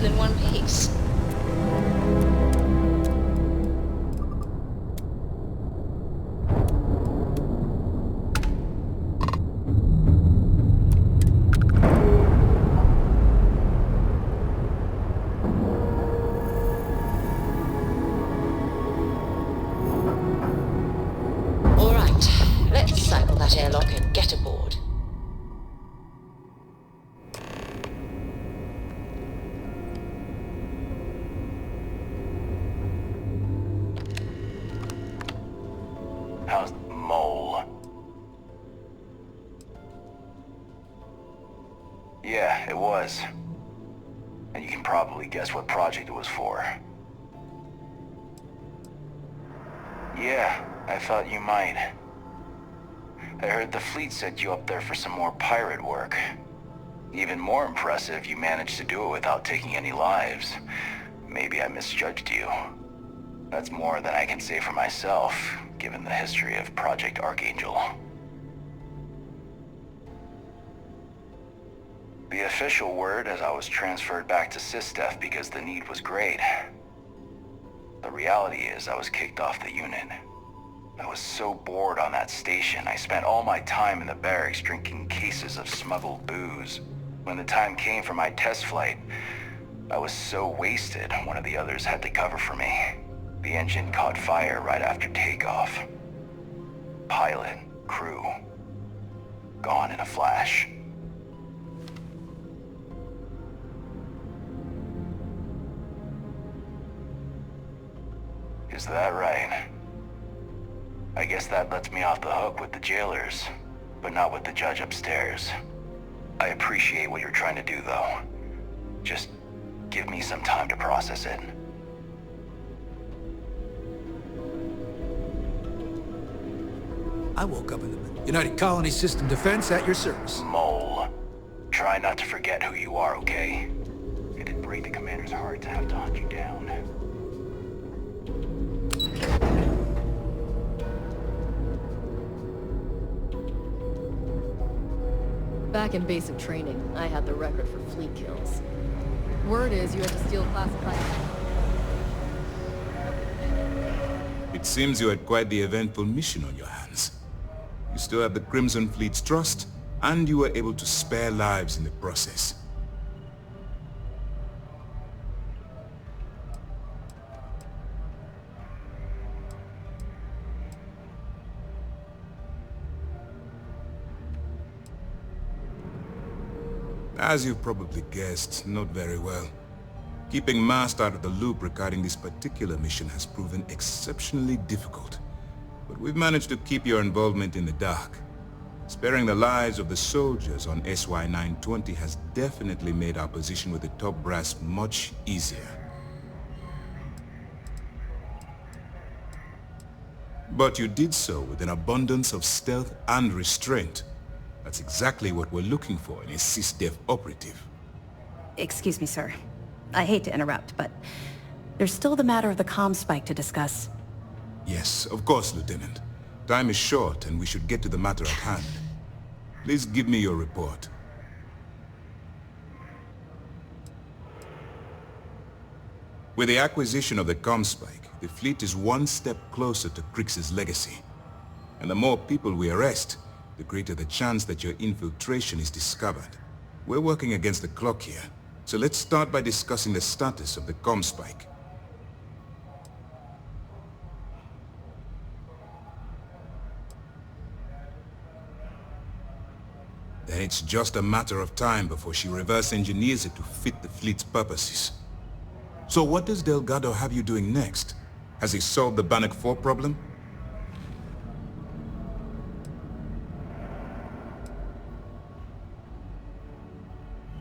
happen in one piece. All right, let's cycle that airlock and get aboard. How's the mole? Yeah, it was. And you can probably guess what project it was for. Yeah, I thought you might. I heard the fleet sent you up there for some more pirate work. Even more impressive, you managed to do it without taking any lives. Maybe I misjudged you. That's more than I can say for myself, given the history of Project Archangel. The official word is I was transferred back to SysDef because the need was great. The reality is I was kicked off the unit. I was so bored on that station, I spent all my time in the barracks drinking cases of smuggled booze. When the time came for my test flight, I was so wasted, one of the others had to cover for me. The engine caught fire right after takeoff. Pilot, crew, gone in a flash. Is that right? I guess that lets me off the hook with the jailers, but not with the judge upstairs. I appreciate what you're trying to do, though. Just give me some time to process it. I woke up in the United Colony System Defense at your service. Mole. Try not to forget who you are, okay? It'd break the commander's heart to have to hunt you down. Back in basic training, I had the record for fleet kills. Word is you had to steal classified... It seems you had quite the eventful mission on your hands. You still have the Crimson Fleet's trust, and you were able to spare lives in the process. As you've probably guessed, not very well. Keeping Mast out of the loop regarding this particular mission has proven exceptionally difficult. But we've managed to keep your involvement in the dark. Sparing the lives of the soldiers on SY-920 has definitely made our position with the top brass much easier. But you did so with an abundance of stealth and restraint. That's exactly what we're looking for in a SysDef operative. Excuse me, sir. I hate to interrupt, but there's still the matter of the comm spike to discuss. Yes, of course, Lieutenant. Time is short, and we should get to the matter at hand. Please give me your report. With the acquisition of the comm spike, the fleet is one step closer to Krix's legacy. And the more people we arrest, the greater the chance that your infiltration is discovered. We're working against the clock here, so let's start by discussing the status of the comm spike. Then it's just a matter of time before she reverse engineers it to fit the fleet's purposes. So what does Delgado have you doing next? Has he solved the Bannock 4 problem?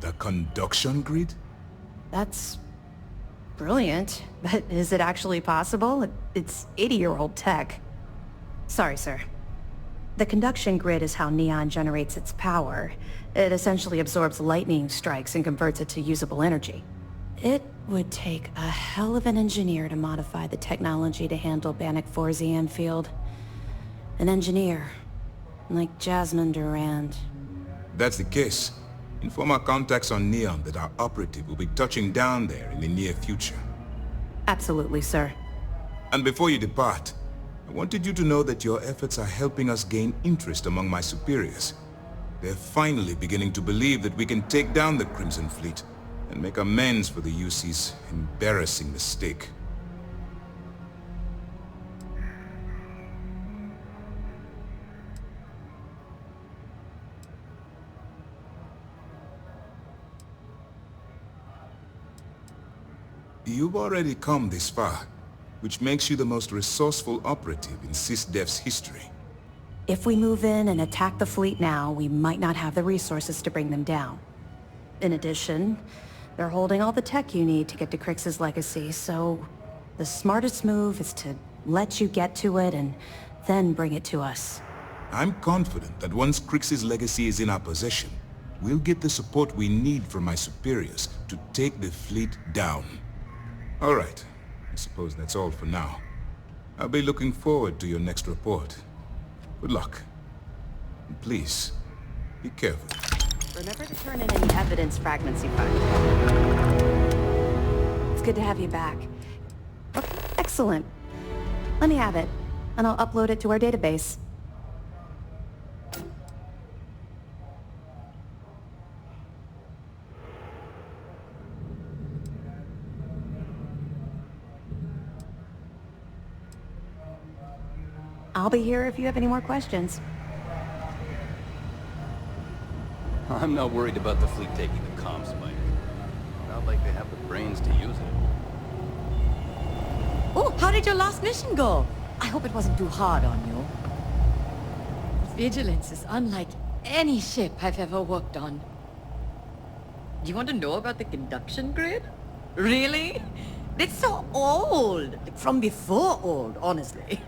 The conduction grid? That's brilliant, but is it actually possible? It's 80-year-old tech. Sorry, sir. The conduction grid is how Neon generates its power. It essentially absorbs lightning strikes and converts it to usable energy. It would take a hell of an engineer to modify the technology to handle Bannock 4's EM field. An engineer, like Jasmine Durand. That's the case. Inform our contacts on Neon that our operative will be touching down there in the near future. Absolutely, sir. And before you depart, I wanted you to know that your efforts are helping us gain interest among my superiors. They're finally beginning to believe that we can take down the Crimson Fleet and make amends for the UC's embarrassing mistake. You've already come this far, which makes you the most resourceful operative in SysDef's history. If we move in and attack the fleet now, we might not have the resources to bring them down. In addition, they're holding all the tech you need to get to Crix's legacy, so the smartest move is to let you get to it and then bring it to us. I'm confident that once Crix's legacy is in our possession, we'll get the support we need from my superiors to take the fleet down. All right. I suppose that's all for now. I'll be looking forward to your next report. Good luck. And please, be careful. Remember to turn in any evidence fragments you find. It's good to have you back. Okay, excellent. Let me have it, and I'll upload it to our database. I'll be here if you have any more questions. I'm not worried about the fleet taking the comm spike. Not like they have the brains to use it. Oh, how did your last mission go? I hope it wasn't too hard on you. Vigilance is unlike any ship I've ever worked on. Do you want to know about the conduction grid? Really? It's so old. Like from before old, honestly.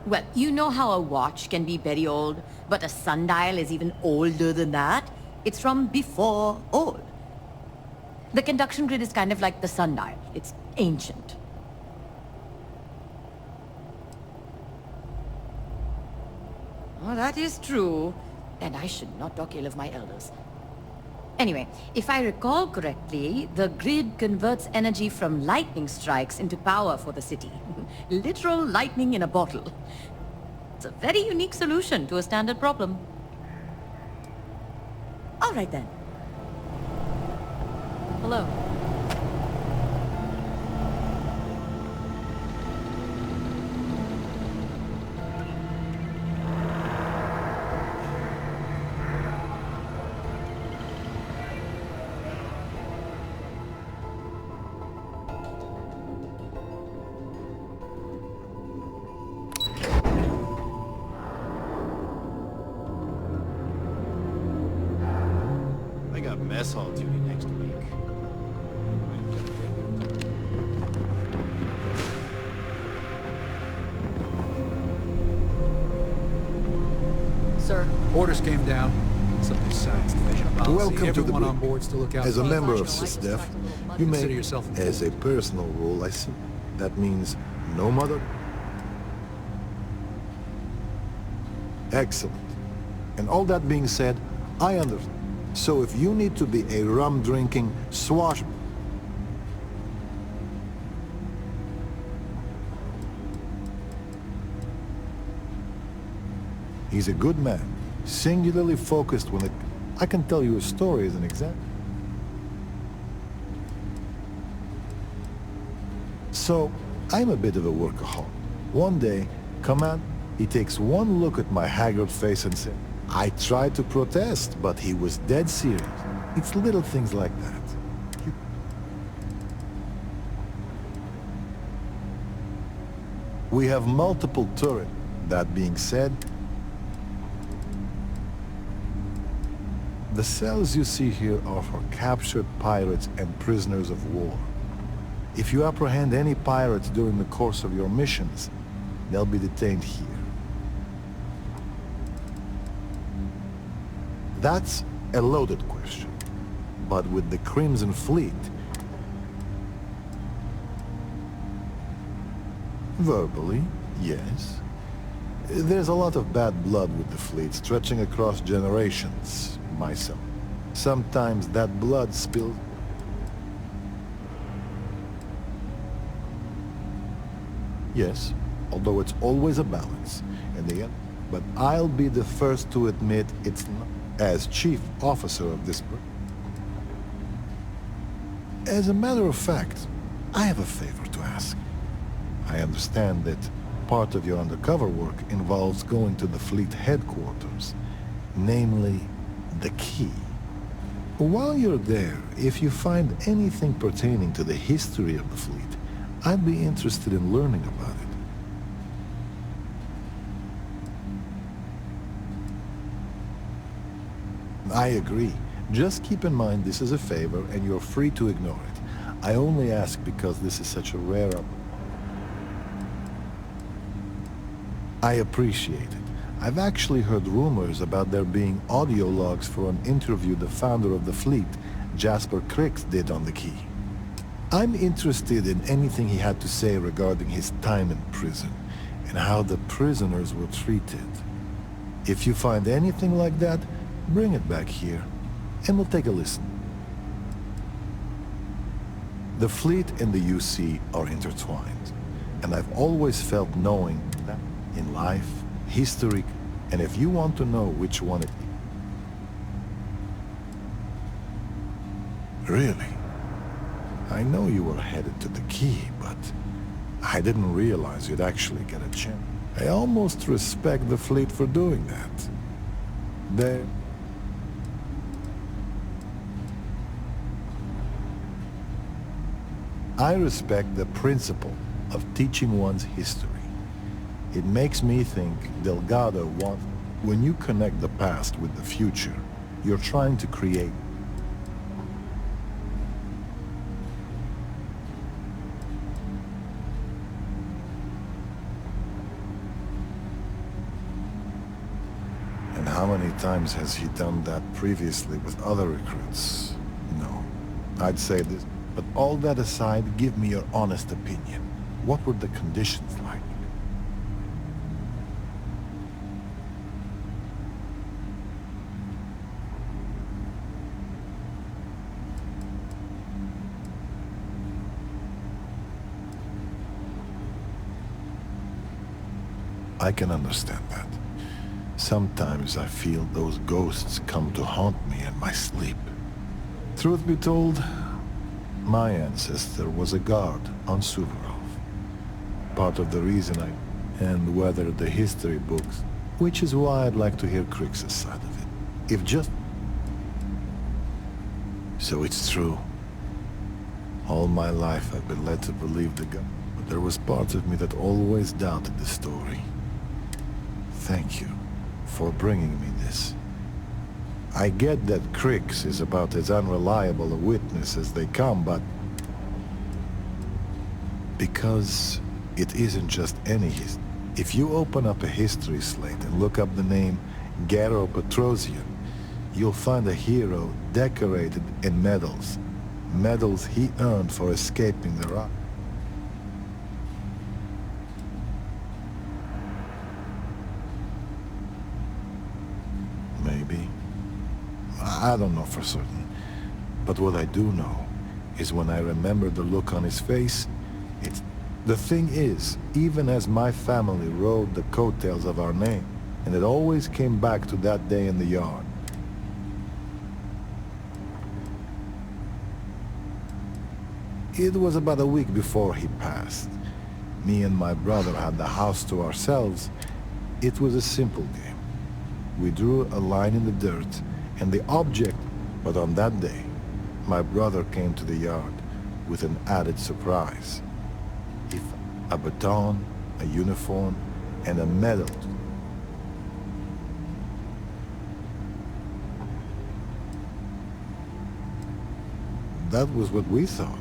Well, you know how a watch can be very old, but a sundial is even older than that? It's from before old. The conduction grid is kind of like the sundial. It's ancient. Oh, that is true. And I should not talk ill of my elders. Anyway, if I recall correctly, the grid converts energy from lightning strikes into power for the city. Literal lightning in a bottle. It's a very unique solution to a standard problem. All right then. Hello. I got mess hall duty next week. Sir. Orders came down. Something science division policy. Welcome to the Everyone on brig. board's to look out. As a for- member of Marshal, I SysDef, expect a little money. you may, Consider yourself informed. as a personal rule, I see. That means no mother? Excellent. And all that being said, I understand. So if you need to be a rum-drinking swashbuckler, he's a good man, singularly focused when it... I can tell you a story as an example. So, I'm a bit of a workaholic. One day, Command, he takes one look at my haggard face and said, I tried to protest, but he was dead serious. It's little things like that. We have multiple turrets. That being said, the cells you see here are for captured pirates and prisoners of war. If you apprehend any pirates during the course of your missions, they'll be detained here. That's a loaded question. But with the Crimson Fleet, Verbally, yes. There's a lot of bad blood with the fleet stretching across generations, myself. Sometimes that blood spills. Yes, although it's always a balance in the end. But I'll be the first to admit it's not. As chief officer of this group. As a matter of fact, I have a favor to ask. I understand that part of your undercover work involves going to the fleet headquarters, namely the key. While you're there, if you find anything pertaining to the history of the fleet, I'd be interested in learning about it. I agree. Just keep in mind this is a favor and you're free to ignore it. I only ask because this is such a rare I appreciate it. I've actually heard rumors about there being audio logs for an interview the founder of the fleet, Jasper Crix, did on the key. I'm interested in anything he had to say regarding his time in prison and how the prisoners were treated. If you find anything like that, bring it back here, and we'll take a listen. The fleet and the UC are intertwined, and I've always felt knowing that in life, history, and if you want to know which one it is. Really? I know you were headed to the key, but I didn't realize you'd actually get a chance. I almost respect the fleet for doing that. I respect the principle of teaching one's history. It makes me think Delgado wants... When you connect the past with the future, you're trying to create... And how many times has he done that previously with other recruits? No. I'd say this. But all that aside, give me your honest opinion. What were the conditions like? I can understand that. Sometimes I feel those ghosts come to haunt me in my sleep. Truth be told, my ancestor was a guard on Suvorov. Part of the reason and whether the history books, which is why I'd like to hear Crix's side of it. If just... So it's true. All my life I've been led to believe the guy, but there was part of me that always doubted the story. Thank you for bringing me this. I get that Crix is about as unreliable a witness as they come, but... Because it isn't just any history. If you open up a history slate and look up the name Garo Petrosian, you'll find a hero decorated in medals. Medals he earned for escaping the rock. Maybe. I don't know for certain. But what I do know is when I remember the look on his face, it's... The thing is, even as my family rode the coattails of our name, and it always came back to that day in the yard. It was about a week before he passed. Me and my brother had the house to ourselves. It was a simple game. We drew a line in the dirt, and the object... But on that day, my brother came to the yard with an added surprise. He found a baton, a uniform, and a medal. That was what we thought.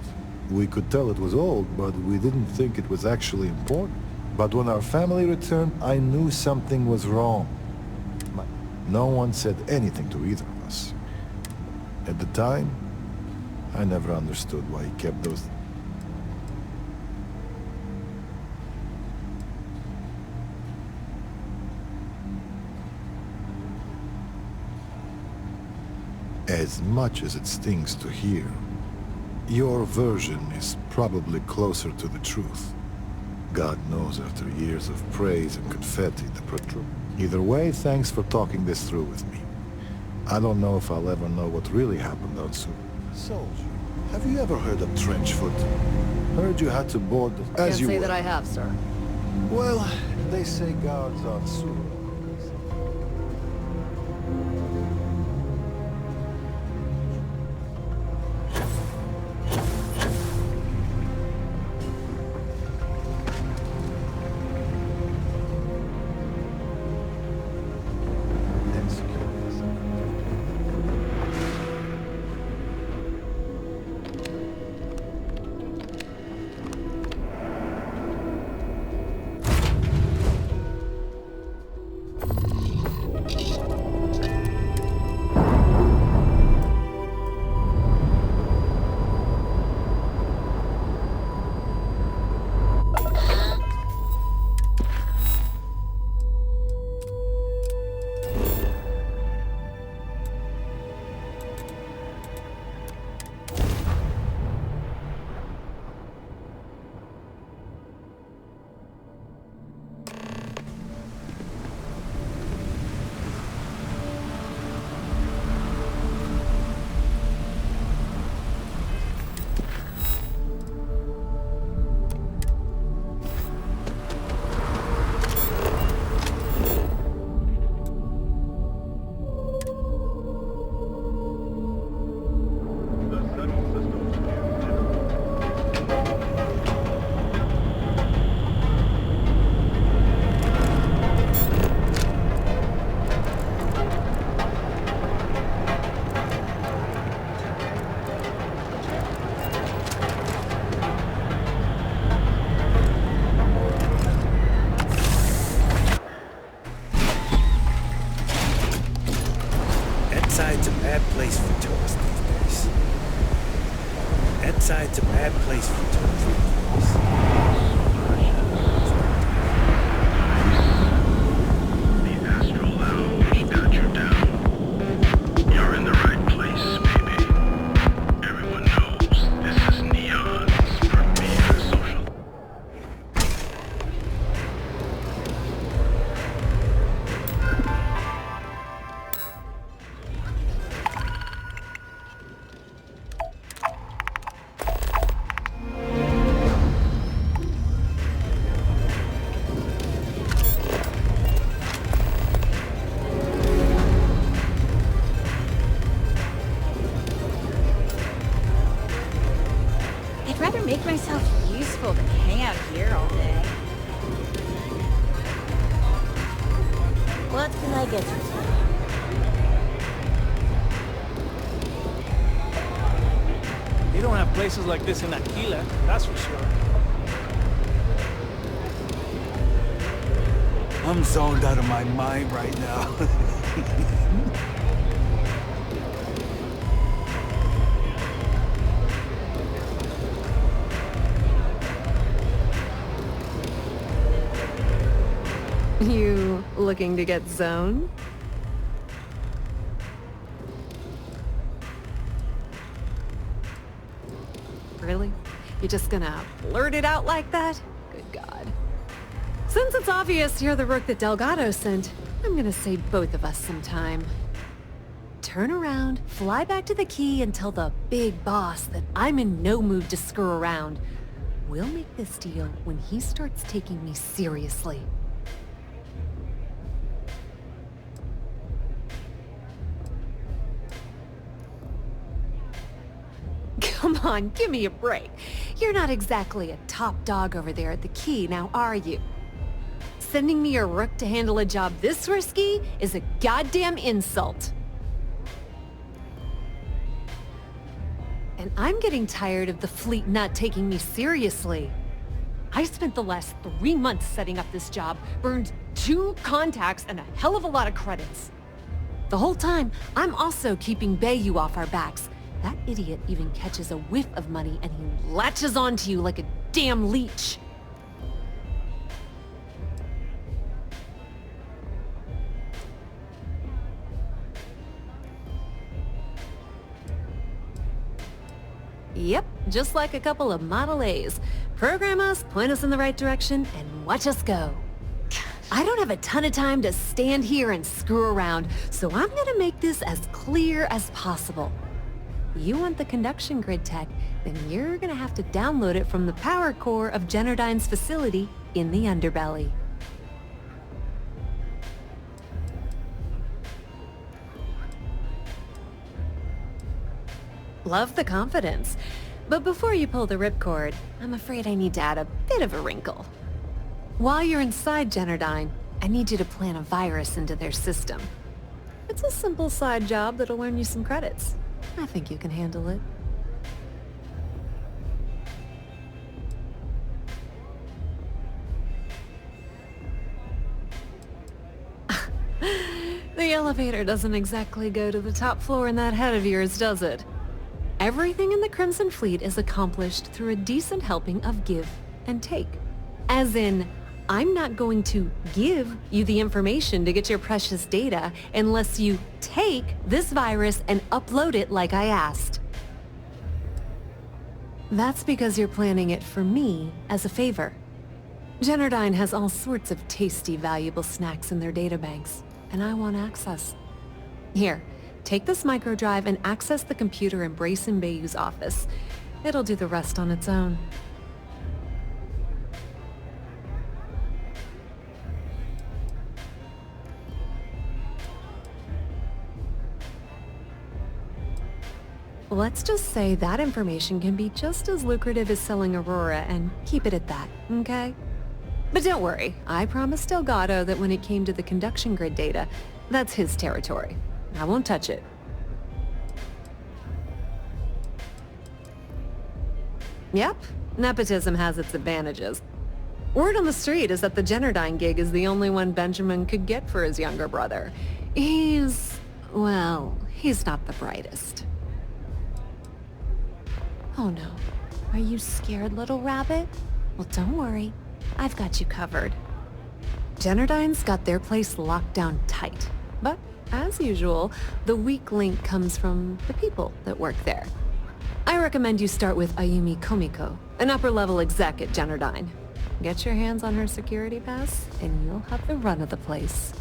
We could tell it was old, but we didn't think it was actually important. But when our family returned, I knew something was wrong. No one said anything to either of us. At the time, I never understood why he kept those... As much as it stings to hear, your version is probably closer to the truth. God knows after years of praise and confetti, the protrude. Either way, thanks for talking this through with me. I don't know if I'll ever know what really happened on Super. Soldier, have you ever heard of Trenchfoot? Heard you had to board the... Can't As you say were. that I have, sir. Well, they say guards on Super. Side's a bad place for tourists these days. That side's a bad place for tourists these days. The Astral Lounge got you down. You're in the right place, baby. Everyone knows this is Neon's premier social. I'd rather make myself useful than hang out here all day. What can I get you today? You don't have places like this in Aquila, that's for sure. I'm zoned out of my mind right now. You looking to get zoned? Really? You're just gonna blurt it out like that? Good God. Since it's obvious you're the rook that Delgado sent, I'm gonna save both of us some time. Turn around, fly back to the key, and tell the big boss that I'm in no mood to screw around. We'll make this deal when he starts taking me seriously. Come on, give me a break. You're not exactly a top dog over there at the key, now are you? Sending me a rook to handle a job this risky is a goddamn insult. And I'm getting tired of the fleet not taking me seriously. I spent the last 3 months setting up this job, burned 2 contacts and a hell of a lot of credits. The whole time, I'm also keeping Bayou off our backs. That idiot even catches a whiff of money and he latches onto you like a damn leech. Yep, just like a couple of Model A's. Program us, point us in the right direction, and watch us go. I don't have a ton of time to stand here and screw around, so I'm gonna make this as clear as possible. You want the conduction grid tech, then you're gonna have to download it from the power core of Generdyne's facility in the underbelly. Love the confidence. But before you pull the ripcord, I'm afraid I need to add a bit of a wrinkle. While you're inside Generdyne, I need you to plant a virus into their system. It's a simple side job that'll earn you some credits. I think you can handle it. The elevator doesn't exactly go to the top floor in that head of yours, does it? Everything in the Crimson Fleet is accomplished through a decent helping of give and take. As in, I'm not going to give you the information to get your precious data unless you take this virus and upload it like I asked. That's because you're planning it for me as a favor. Generdyne has all sorts of tasty, valuable snacks in their databanks, and I want access. Here, take this microdrive and access the computer in Brayson Bayou's office. It'll do the rest on its own. Let's just say that information can be just as lucrative as selling Aurora, and keep it at that, okay? But don't worry, I promised Delgado that when it came to the conduction grid data, that's his territory. I won't touch it. Yep, nepotism has its advantages. Word on the street is that the Generdyne gig is the only one Benjamin could get for his younger brother. Well, he's not the brightest. Oh no. Are you scared, little rabbit? Well, don't worry. I've got you covered. Generdyne's got their place locked down tight. But, as usual, the weak link comes from the people that work there. I recommend you start with Ayumi Komiko, an upper-level exec at Generdyne. Get your hands on her security pass, and you'll have the run of the place.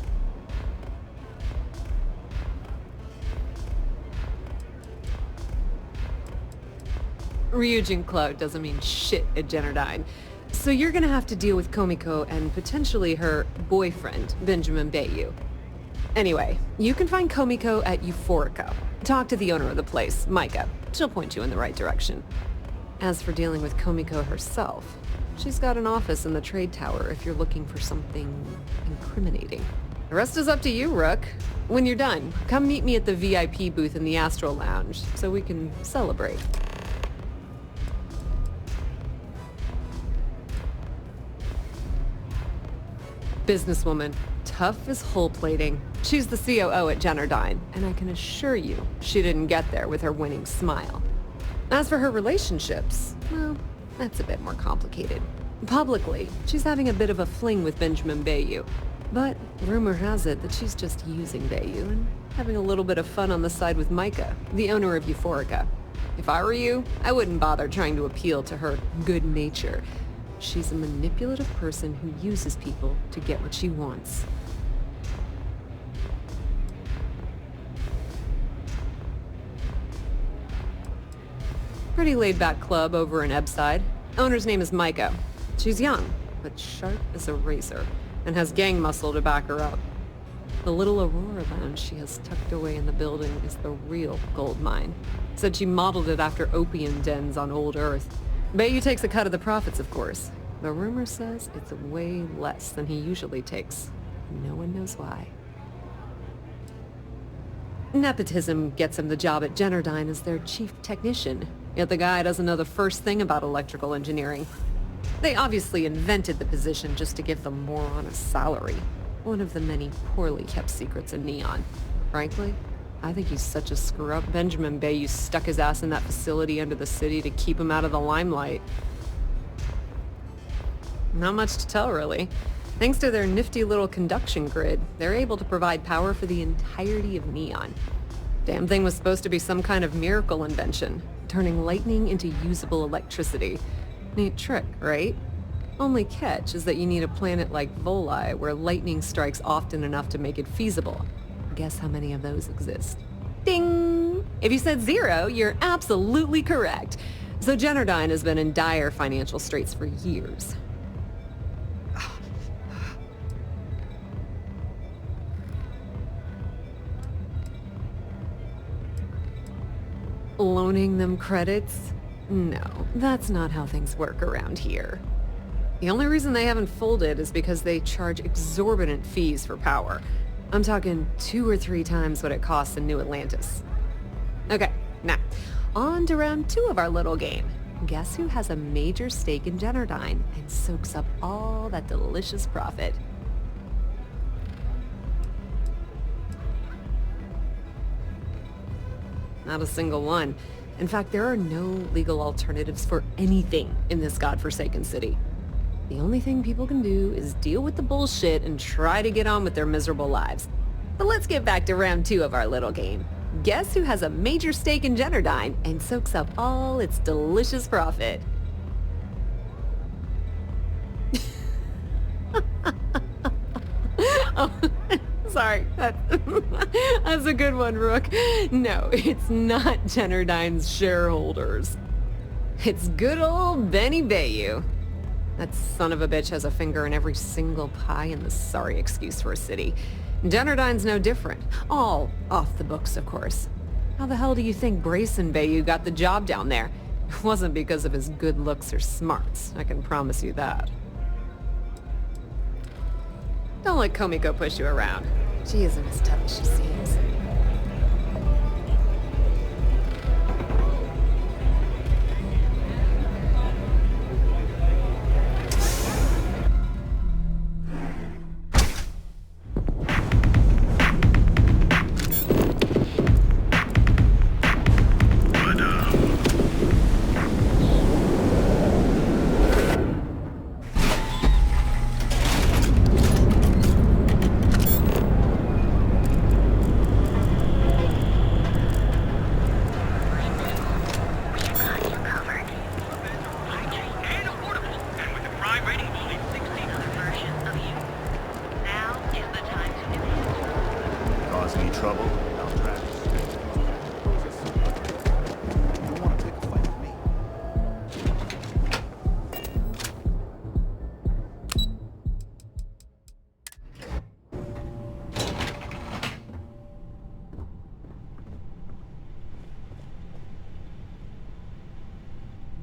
Ryujin Cloud doesn't mean shit at Generdyne. So you're gonna have to deal with Komiko and potentially her boyfriend, Benjamin Bayou. Anyway, you can find Komiko at Euphorica. Talk to the owner of the place, Micah. She'll point you in the right direction. As for dealing with Komiko herself, she's got an office in the trade tower if you're looking for something incriminating. The rest is up to you, Rook. When you're done, come meet me at the VIP booth in the Astral Lounge so we can celebrate. Businesswoman, tough as hull plating. She's the COO at Generdyne, and I can assure you she didn't get there with her winning smile. As for her relationships, well, that's a bit more complicated. Publicly, she's having a bit of a fling with Benjamin Bayou, but rumor has it that she's just using Bayou and having a little bit of fun on the side with Micah, the owner of Euphorica. If I were you, I wouldn't bother trying to appeal to her good nature. She's a manipulative person who uses people to get what she wants. Pretty laid-back club over in Ebside. Owner's name is Micah. She's young, but sharp as a razor, and has gang muscle to back her up. The little Aurora lounge she has tucked away in the building is the real gold mine. Said she modeled it after opium dens on old Earth. Bayou takes a cut of the profits, of course. The rumor says it's way less than he usually takes. No one knows why. Nepotism gets him the job at Generdyne as their chief technician, yet the guy doesn't know the first thing about electrical engineering. They obviously invented the position just to give the moron a salary. One of the many poorly kept secrets in Neon. Frankly, I think he's such a screw-up. Benjamin Bayou stuck his ass in that facility under the city to keep him out of the limelight. Not much to tell, really. Thanks to their nifty little conduction grid, they're able to provide power for the entirety of Neon. Damn thing was supposed to be some kind of miracle invention. turning lightning into usable electricity. Neat trick, right? Only catch is that you need a planet like Voli where lightning strikes often enough to make it feasible. Guess how many of those exist? Ding! If you said 0, you're absolutely correct. So Generdyne has been in dire financial straits for years. Loaning them credits? No, that's not how things work around here. The only reason they haven't folded is because they charge exorbitant fees for power. I'm talking 2 or 3 times what it costs in New Atlantis. Okay, now, on to round 2 of our little game. Guess who has a major stake in Generdyne and soaks up all that delicious profit? Not a single one. In fact, there are no legal alternatives for anything in this godforsaken city. The only thing people can do is deal with the bullshit and try to get on with their miserable lives. But let's get back to round 2 of our little game. Guess who has a major stake in Generdyne and soaks up all its delicious profit? Oh, sorry. That's a good one, Rook. No, it's not Generdyne's shareholders. It's good old Benny Bayou. That son of a bitch has a finger in every single pie and the sorry excuse for a city. Generdyne's no different. All off the books, of course. How the hell do you think Grayson Bayou got the job down there? It wasn't because of his good looks or smarts, I can promise you that. Don't let Komiko push you around. She isn't as tough as she seems.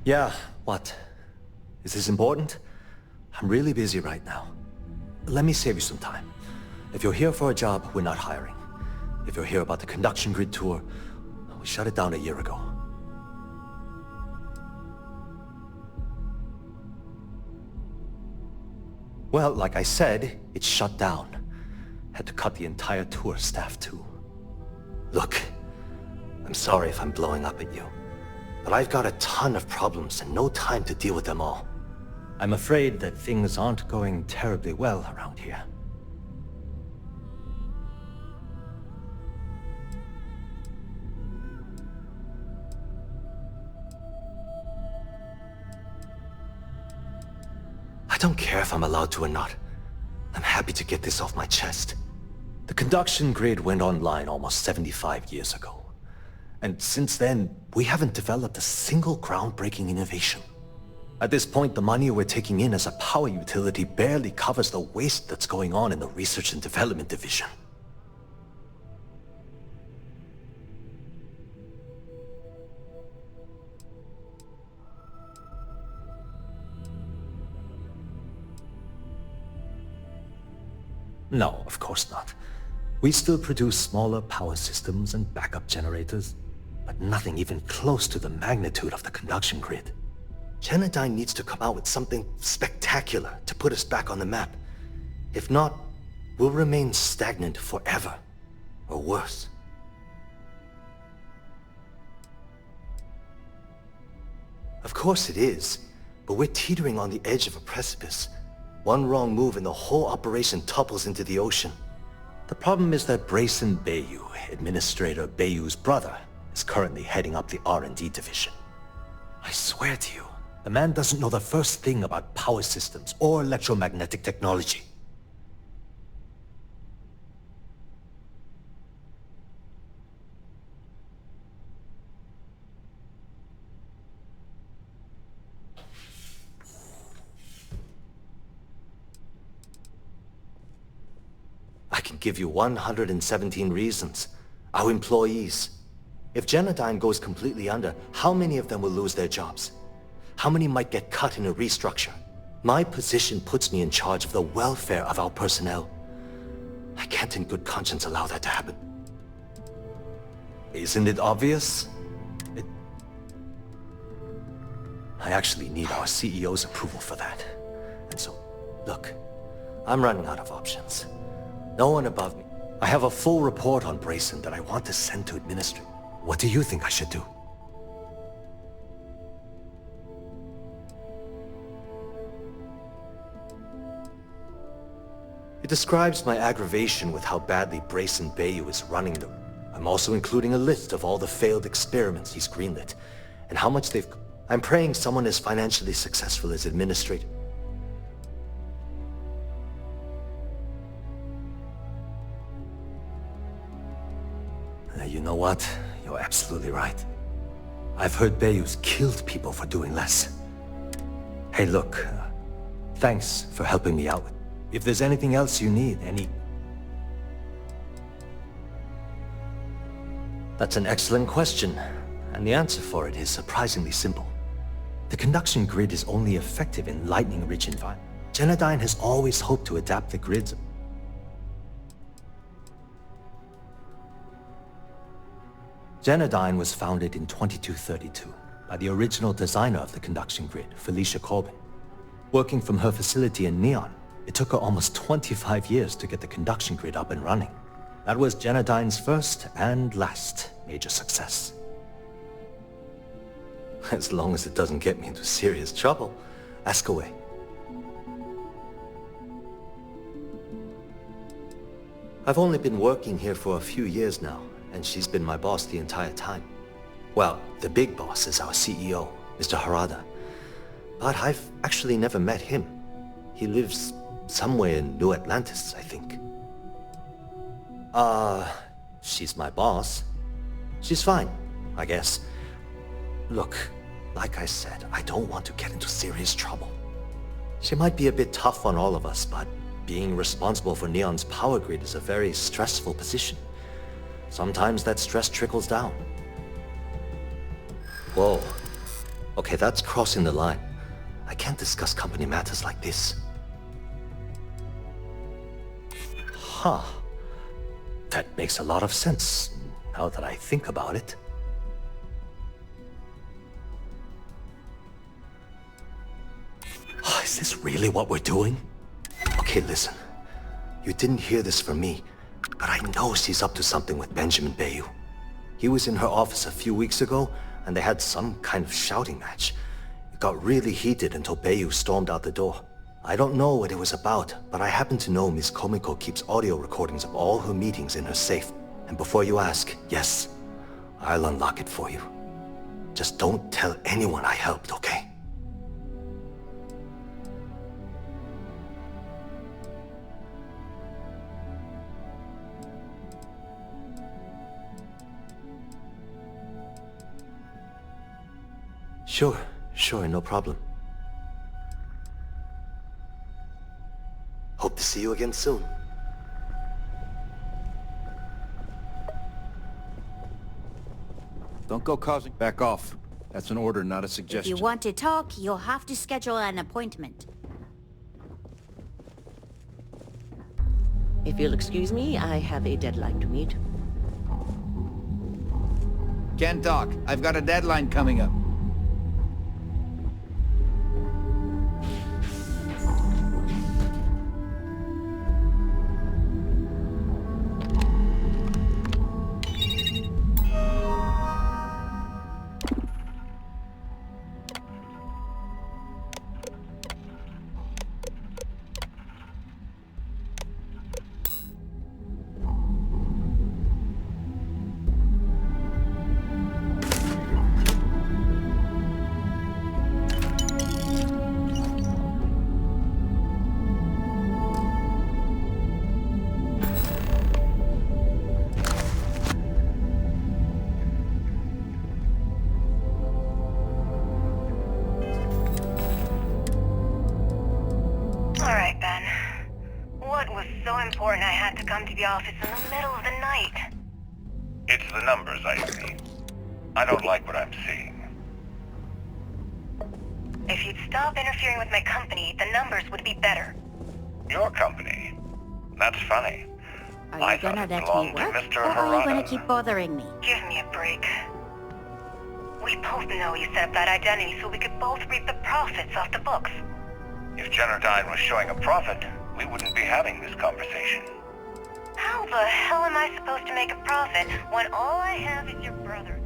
Yeah, what? Is this important? I'm really busy right now. Let me save you some time. If you're here for a job, we're not hiring. If you're here about the conduction grid tour, we shut it down a year ago. Well, like I said, it's shut down. Had to cut the entire tour staff too. Look, I'm sorry if I'm blowing up at you, but I've got a ton of problems and no time to deal with them all. I'm afraid that things aren't going terribly well around here. I don't care if I'm allowed to or not. I'm happy to get this off my chest. The conduction grid went online almost 75 years ago. And since then, we haven't developed a single groundbreaking innovation. At this point, the money we're taking in as a power utility barely covers the waste that's going on in the research and development division. No, of course not. We still produce smaller power systems and backup generators, but nothing even close to the magnitude of the conduction grid. Generdyne needs to come out with something spectacular to put us back on the map. If not, we'll remain stagnant forever, or worse. Of course it is, but we're teetering on the edge of a precipice. One wrong move and the whole operation topples into the ocean. The problem is that Grayson Bayou, Administrator Bayou's brother, is currently heading up the R&D division. I swear to you, the man doesn't know the first thing about power systems or electromagnetic technology. I can give you 117 reasons. Our employees. If Genodyne goes completely under, how many of them will lose their jobs? How many might get cut in a restructure? My position puts me in charge of the welfare of our personnel. I can't in good conscience allow that to happen. Isn't it obvious? I actually need our CEO's approval for that. And so, look, I'm running out of options. No one above me. I have a full report on Brayson that I want to send to administration. What do you think I should do? It describes my aggravation with how badly Brayson Bayou is running them. I'm also including a list of all the failed experiments he's greenlit, and how much they've... I'm praying someone as financially successful as administrator. You know what? You're absolutely right. I've heard Bayou's killed people for doing less. Hey, look, thanks for helping me out. If there's anything else you need, That's an excellent question, and the answer for it is surprisingly simple. The conduction grid is only effective in lightning-rich environments. Genodyne has always hoped to adapt the grids. Genodyne was founded in 2232 by the original designer of the conduction grid, Felicia Corbin. Working from her facility in Neon, it took her almost 25 years to get the conduction grid up and running. That was Genodyne's first and last major success. As long as it doesn't get me into serious trouble, ask away. I've only been working here for a few years now, and she's been my boss the entire time. Well, the big boss is our CEO, Mr. Harada. But I've actually never met him. He lives somewhere in New Atlantis, I think. She's my boss. She's fine, I guess. Look, like I said, I don't want to get into serious trouble. She might be a bit tough on all of us, but being responsible for Neon's power grid is a very stressful position. Sometimes that stress trickles down. Whoa. Okay, that's crossing the line. I can't discuss company matters like this. Huh. That makes a lot of sense, now that I think about it. Is this really what we're doing? Okay, listen. You didn't hear this from me, but I know she's up to something with Benjamin Bayou. He was in her office a few weeks ago, and they had some kind of shouting match. It got really heated until Bayou stormed out the door. I don't know what it was about, but I happen to know Miss Komiko keeps audio recordings of all her meetings in her safe. And before you ask, yes, I'll unlock it for you. Just don't tell anyone I helped, okay? Sure, no problem. Hope to see you again soon. Don't go causing... Back off. That's an order, not a suggestion. If you want to talk, you'll have to schedule an appointment. If you'll excuse me, I have a deadline to meet. Can't talk. I've got a deadline coming up. was so important I had to come to the office in the middle of the night. It's the numbers I see. I don't like what I'm seeing. If you'd stop interfering with my company, the numbers would be better. Your company? That's funny. Are you gonna let me work, or are you gonna keep bothering me? Give me a break. We both know you set up that identity so we could both reap the profits off the books. If Generdyne was showing a profit, we wouldn't be having this conversation. How the hell am I supposed to make a profit when all I have is your brother?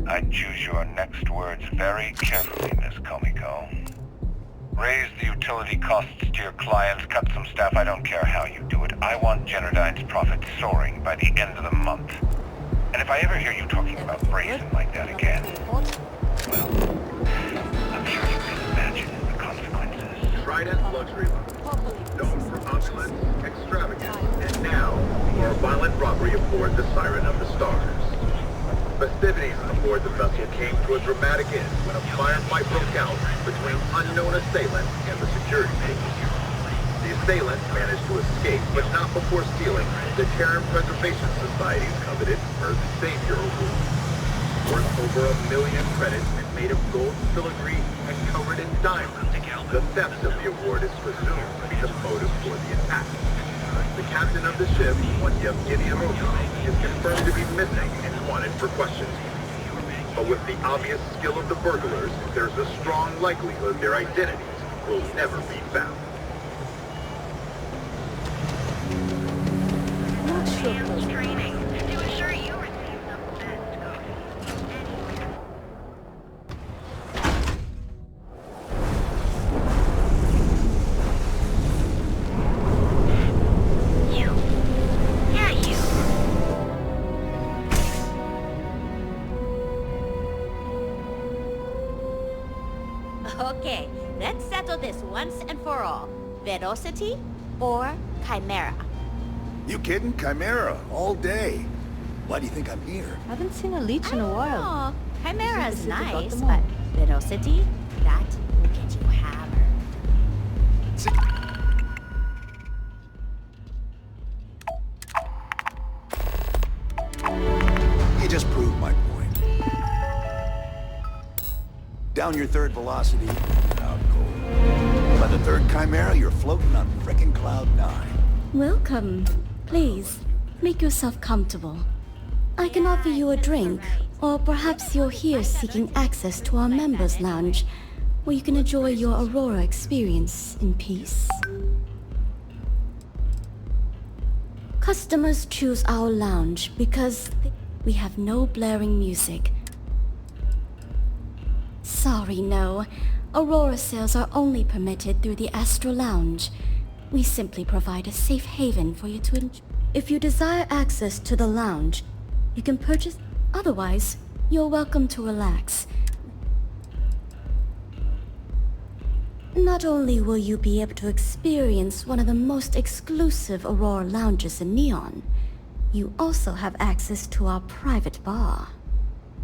I'd choose your next words very carefully, Miss Komiko. Raise the utility costs to your clients, cut some staff, I don't care how you do it. I want Generdyne's profit soaring by the end of the month. And if I ever hear you talking about brazen like that again, well, I'm sure you can imagine the consequences. Trident luxury line, known for opulence, extravagance, and now for a violent robbery aboard the Siren of the Stars. Festivities aboard the vessel came to a dramatic end when a firefight broke out between unknown assailants and the security force. The assailants managed to escape, but not before stealing the Terran Preservation Society's coveted Earth Savior Award. Worth over 1 million credits and made of gold filigree and covered in diamonds, the theft of the award is presumed to be the motive for the attack. The captain of the ship, one Yevgeny Rokov, is confirmed to be missing and wanted for questioning. But with the obvious skill of the burglars, there's a strong likelihood their identities will never be found. Training to ensure you receive the best coaching anywhere. Okay, let's settle this once and for all. Velocity or Chimera? You kidding? Chimera, all day. Why do you think I'm here? Haven't seen a leech in a while. Chimera's nice, but Velocity? That will get you hammered. You just proved my point. Down your third velocity, out cold. By the third Chimera, you're floating on frickin' Cloud 9. Welcome. Please, make yourself comfortable. I can offer you a drink, or perhaps you're here seeking access to our members' lounge, where you can enjoy your Aurora experience in peace. Customers choose our lounge because we have no blaring music. Sorry, no. Aurora sales are only permitted through the Astral Lounge. We simply provide a safe haven for you to enjoy. If you desire access to the lounge, you can purchase. Otherwise, you're welcome to relax. Not only will you be able to experience one of the most exclusive Aurora lounges in Neon, you also have access to our private bar.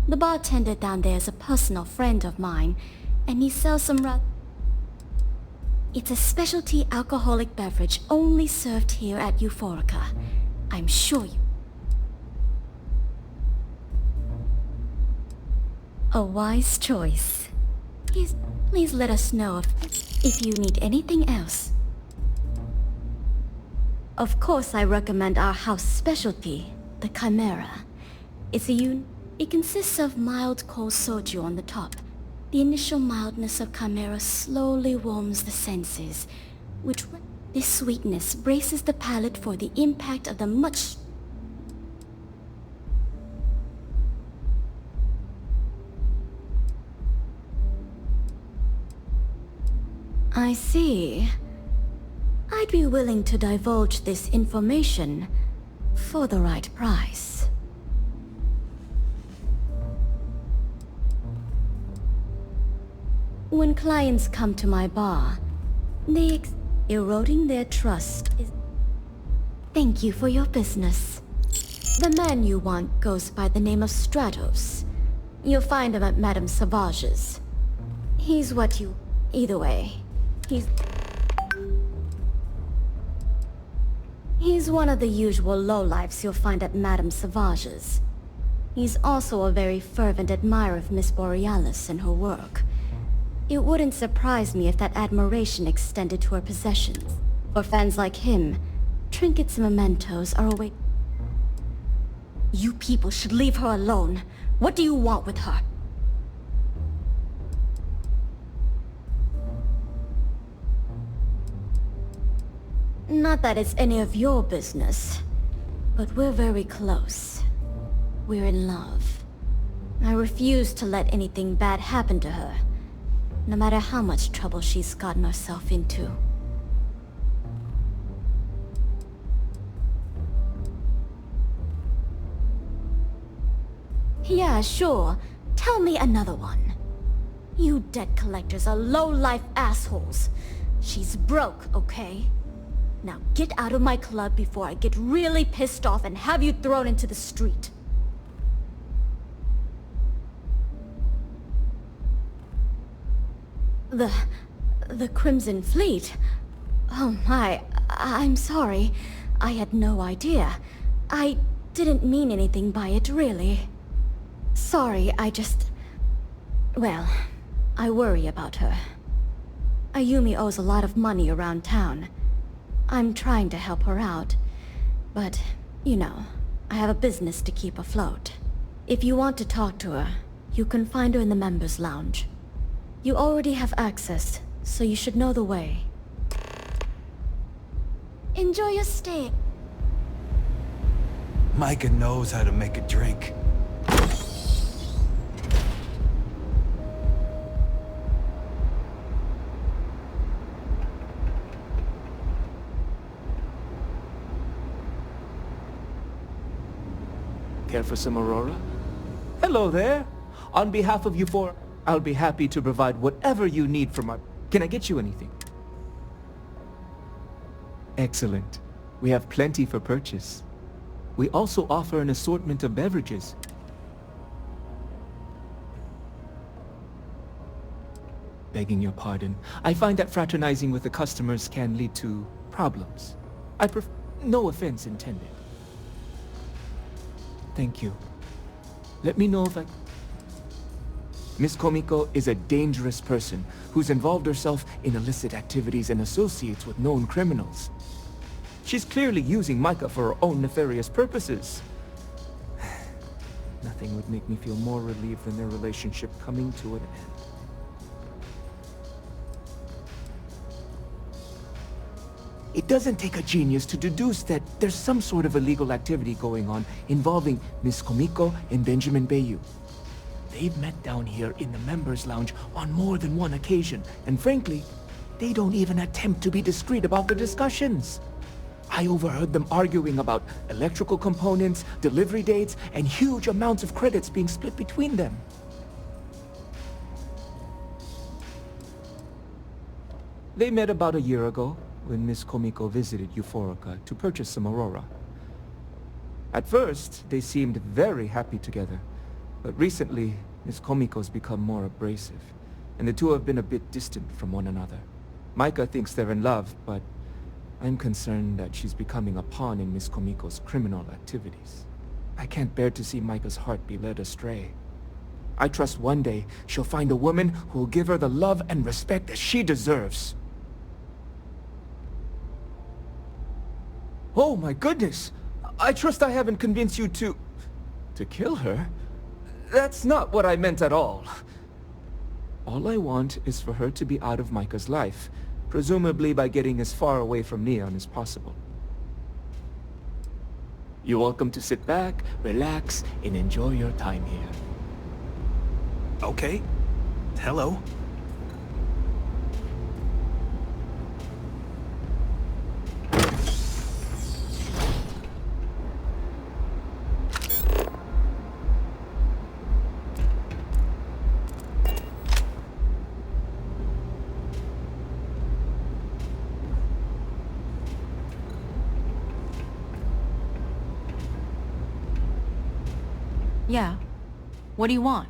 The bartender down there is a personal friend of mine, and he sells some It's a specialty alcoholic beverage only served here at Euphorica. I'm sure you... A wise choice. Please let us know if you need anything else. Of course, I recommend our house specialty, the Chimera. It consists of mild cold soju on the top. The initial mildness of Chimera slowly warms the senses, this sweetness braces the palate for the impact of the much... I see. I'd be willing to divulge this information for the right price. When clients come to my bar, eroding their trust is... Thank you for your business. The man you want goes by the name of Stratos. You'll find him at Madame Savage's. He's what you... Either way, he's one of the usual lowlifes you'll find at Madame Savage's. He's also a very fervent admirer of Miss Borealis and her work. It wouldn't surprise me if that admiration extended to her possessions. For fans like him, trinkets and mementos are a way... You people should leave her alone. What do you want with her? Not that it's any of your business, but we're very close. We're in love. I refuse to let anything bad happen to her, no matter how much trouble she's gotten herself into. Yeah, sure. Tell me another one. You debt collectors are low-life assholes. She's broke, okay? Now get out of my club before I get really pissed off and have you thrown into the street. The Crimson Fleet? Oh my, I'm sorry. I had no idea. I didn't mean anything by it, really. Sorry, well, I worry about her. Ayumi owes a lot of money around town. I'm trying to help her out, but, you know, I have a business to keep afloat. If you want to talk to her, you can find her in the members' lounge. You already have access, so you should know the way. Enjoy your stay. Micah knows how to make a drink. Care for some Aurora? Hello there. On behalf of you four, I'll be happy to provide whatever you need from our... Can I get you anything? Excellent. We have plenty for purchase. We also offer an assortment of beverages. Begging your pardon, I find that fraternizing with the customers can lead to problems. No offense intended. Thank you. Let me know if Miss Komiko is a dangerous person who's involved herself in illicit activities and associates with known criminals. She's clearly using Micah for her own nefarious purposes. Nothing would make me feel more relieved than their relationship coming to an end. It doesn't take a genius to deduce that there's some sort of illegal activity going on involving Miss Komiko and Benjamin Bayou. They've met down here in the members' lounge on more than one occasion, and frankly, they don't even attempt to be discreet about their discussions. I overheard them arguing about electrical components, delivery dates, and huge amounts of credits being split between them. They met about a year ago, when Miss Komiko visited Euphorica to purchase some Aurora. At first, they seemed very happy together, but recently, Miss Komiko's become more abrasive, and the two have been a bit distant from one another. Micah thinks they're in love, but I'm concerned that she's becoming a pawn in Miss Komiko's criminal activities. I can't bear to see Micah's heart be led astray. I trust one day she'll find a woman who will give her the love and respect that she deserves. Oh my goodness! I trust I haven't convinced you to kill her? That's not what I meant at all. All I want is for her to be out of Micah's life, presumably by getting as far away from Neon as possible. You're welcome to sit back, relax, and enjoy your time here. Okay. Hello. Yeah. What do you want?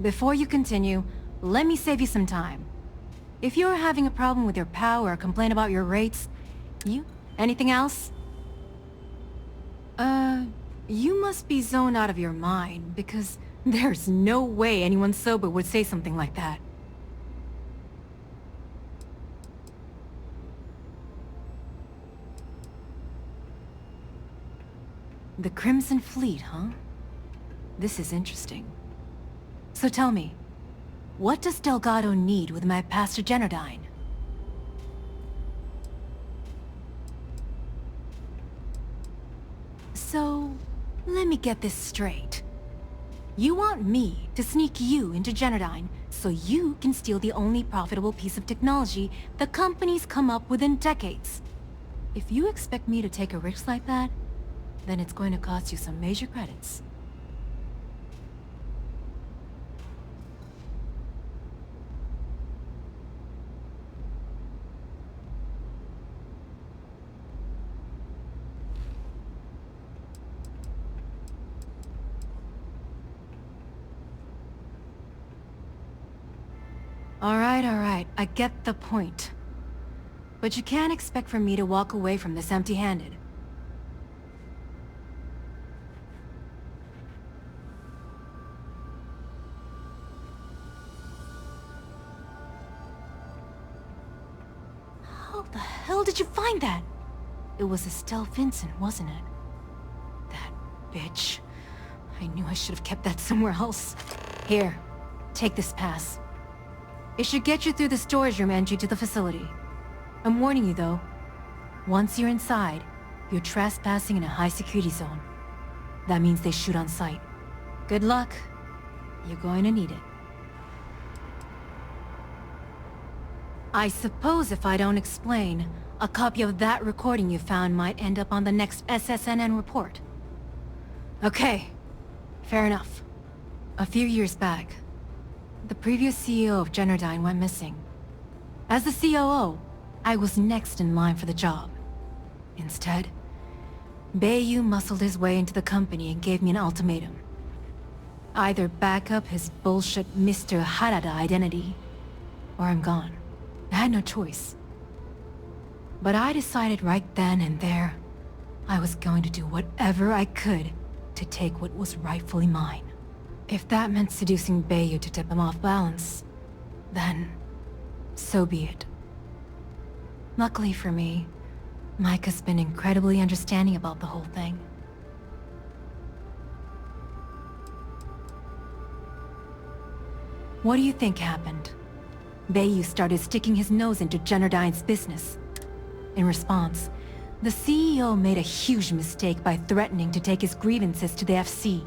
before you continue, let me save you some time. If you're having a problem with your power or complain about your rates, anything else? You must be zoned out of your mind, because there's no way anyone sober would say something like that. The Crimson Fleet, huh? This is interesting. So tell me, what does Delgado need with my Pastor Generdyne? So, let me get this straight. You want me to sneak you into Generdyne so you can steal the only profitable piece of technology the company's come up with in decades. If you expect me to take a risk like that, then it's going to cost you some major credits. Alright, I get the point. But you can't expect for me to walk away from this empty-handed. How the hell did you find that? It was Estelle Vincent, wasn't it? That bitch. I knew I should have kept that somewhere else. Here, take this pass. It should get you through the storage room entry to the facility. I'm warning you though, once you're inside, you're trespassing in a high-security zone. That means they shoot on sight. Good luck. You're going to need it. I suppose if I don't explain, a copy of that recording you found might end up on the next SSNN report. Okay, fair enough. A few years back, the previous CEO of Generdyne went missing. As the COO, I was next in line for the job. Instead, Bayu muscled his way into the company and gave me an ultimatum. Either back up his bullshit Mr. Harada identity, or I'm gone. I had no choice. But I decided right then and there, I was going to do whatever I could to take what was rightfully mine. If that meant seducing Bayu to tip him off balance, then so be it. Luckily for me, Mike has been incredibly understanding about the whole thing. What do you think happened? Bayu started sticking his nose into Generdyne's business. In response, the CEO made a huge mistake by threatening to take his grievances to the FC.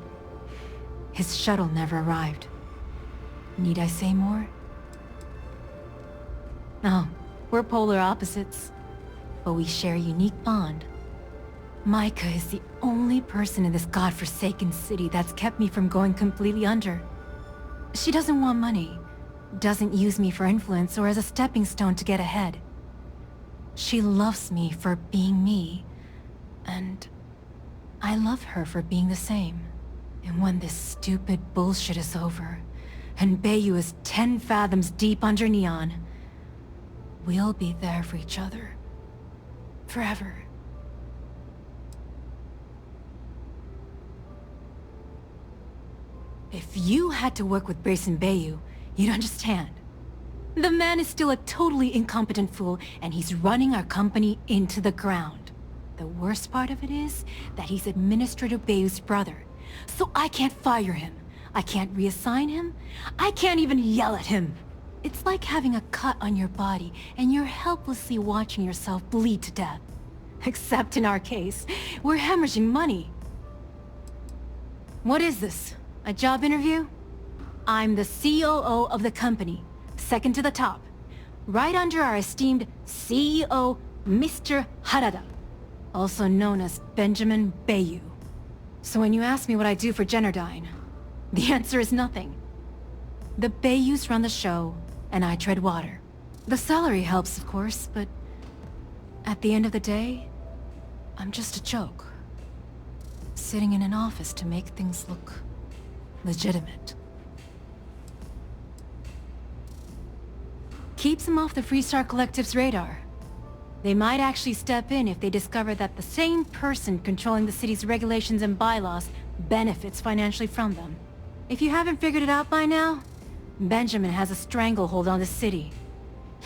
His shuttle never arrived. Need I say more? Oh, we're polar opposites, but we share a unique bond. Micah is the only person in this godforsaken city that's kept me from going completely under. She doesn't want money, doesn't use me for influence or as a stepping stone to get ahead. She loves me for being me, and I love her for being the same. And when this stupid bullshit is over, and Bayu is 10 fathoms deep under Neon, we'll be there for each other. Forever. If you had to work with Grayson Bayu, you'd understand. The man is still a totally incompetent fool, and he's running our company into the ground. The worst part of it is that he's Administrator Bayu's brother. So I can't fire him. I can't reassign him. I can't even yell at him. It's like having a cut on your body and you're helplessly watching yourself bleed to death. Except in our case, we're hemorrhaging money. What is this? A job interview? I'm the COO of the company, second to the top, right under our esteemed CEO, Mr. Harada, also known as Benjamin Bayu. So when you ask me what I do for Generdyne, the answer is nothing. The Bayus run the show, and I tread water. The salary helps, of course, but at the end of the day, I'm just a joke. Sitting in an office to make things look legitimate. keeps them off the Freestar Collective's radar. They might actually step in if they discover that the same person controlling the city's regulations and bylaws benefits financially from them. If you haven't figured it out by now, Benjamin has a stranglehold on the city.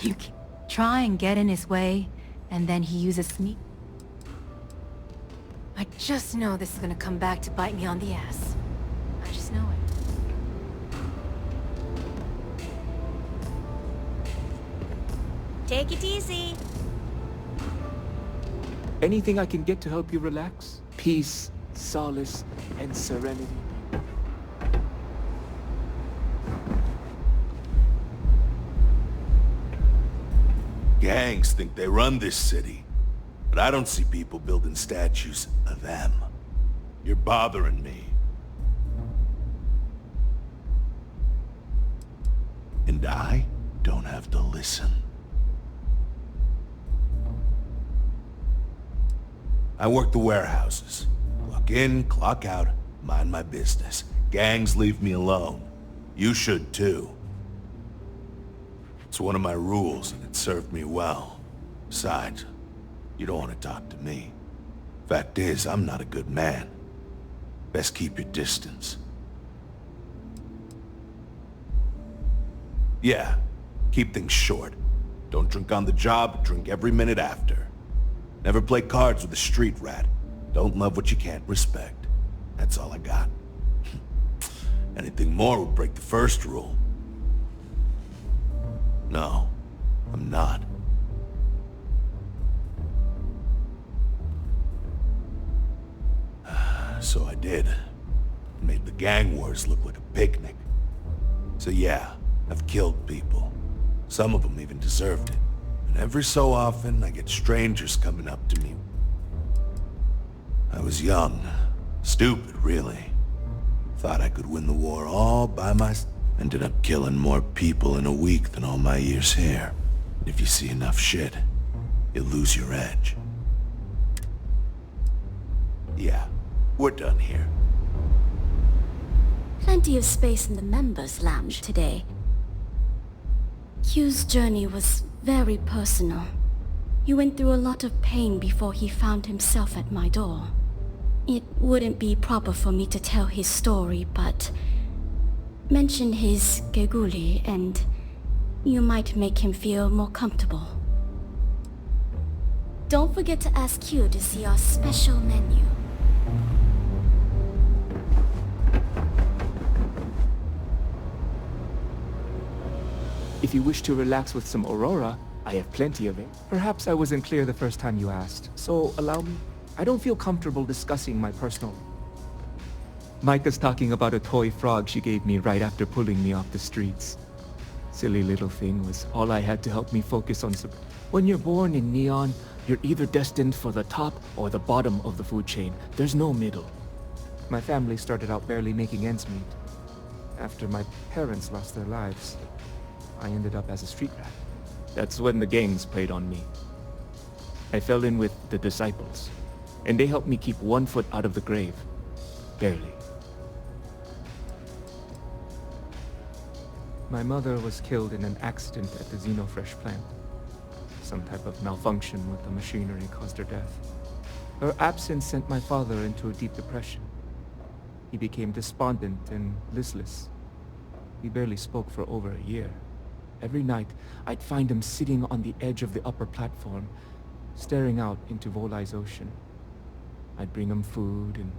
You can try and get in his way, and then he uses sneak. I just know this is gonna come back to bite me on the ass. I just know it. Take it easy. Anything I can get to help you relax? Peace, solace, and serenity. Gangs think they run this city, but I don't see people building statues of them. You're bothering me. And I don't have to listen. I work the warehouses. Clock in, clock out, mind my business. Gangs leave me alone. You should too. It's one of my rules, and it served me well. Besides, you don't want to talk to me. Fact is, I'm not a good man. Best keep your distance. Yeah, keep things short. Don't drink on the job, drink every minute after. Never play cards with a street rat. Don't love what you can't respect. That's all I got. Anything more would break the first rule. No, I'm not. So I did. Made the gang wars look like a picnic. So yeah, I've killed people. Some of them even deserved it. And every so often, I get strangers coming up to me. I was young. Stupid, really. Thought I could win the war all by myself. Ended up killing more people in a week than all my years here. If you see enough shit, you'll lose your edge. Yeah, we're done here. Plenty of space in the members' lounge today. Q's journey was very personal. He went through a lot of pain before he found himself at my door. It wouldn't be proper for me to tell his story, but mention his geguli and you might make him feel more comfortable. Don't forget to ask Q to see our special menu. If you wish to relax with some Aurora, I have plenty of it. Perhaps I wasn't clear the first time you asked, so allow me. I don't feel comfortable discussing my personal... Micah's talking about a toy frog she gave me right after pulling me off the streets. Silly little thing was all I had to help me focus on... When you're born in Neon, you're either destined for the top or the bottom of the food chain. There's no middle. My family started out barely making ends meet. After my parents lost their lives, I ended up as a street rat. That's when the gangs played on me. I fell in with the Disciples, and they helped me keep one foot out of the grave. Barely. My mother was killed in an accident at the Xenofresh plant. Some type of malfunction with the machinery caused her death. Her absence sent my father into a deep depression. He became despondent and listless. We barely spoke for over a year. Every night, I'd find him sitting on the edge of the upper platform, staring out into Volai's ocean. I'd bring him food and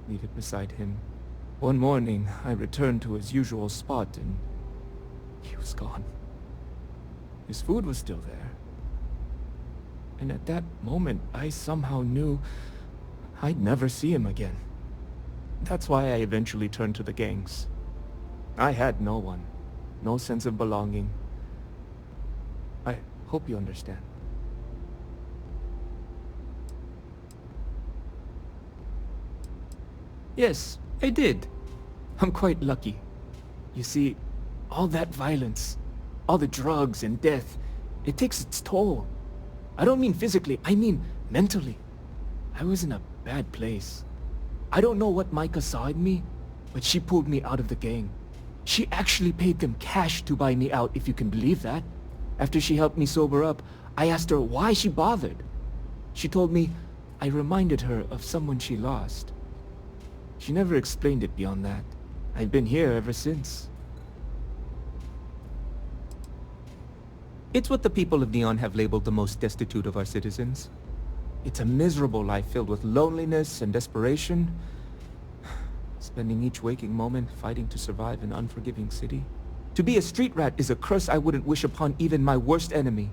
leave it beside him. One morning, I returned to his usual spot and he was gone. His food was still there. And at that moment, I somehow knew I'd never see him again. That's why I eventually turned to the gangs. I had no one, no sense of belonging. I hope you understand. Yes, I did. I'm quite lucky. You see, all that violence, all the drugs and death, it takes its toll. I don't mean physically, I mean mentally. I was in a bad place. I don't know what Micah saw in me, but she pulled me out of the gang. She actually paid them cash to buy me out, if you can believe that. After she helped me sober up, I asked her why she bothered. She told me I reminded her of someone she lost. She never explained it beyond that. I've been here ever since. It's what the people of Neon have labeled the most destitute of our citizens. It's a miserable life filled with loneliness and desperation, spending each waking moment fighting to survive an unforgiving city. To be a street rat is a curse I wouldn't wish upon even my worst enemy.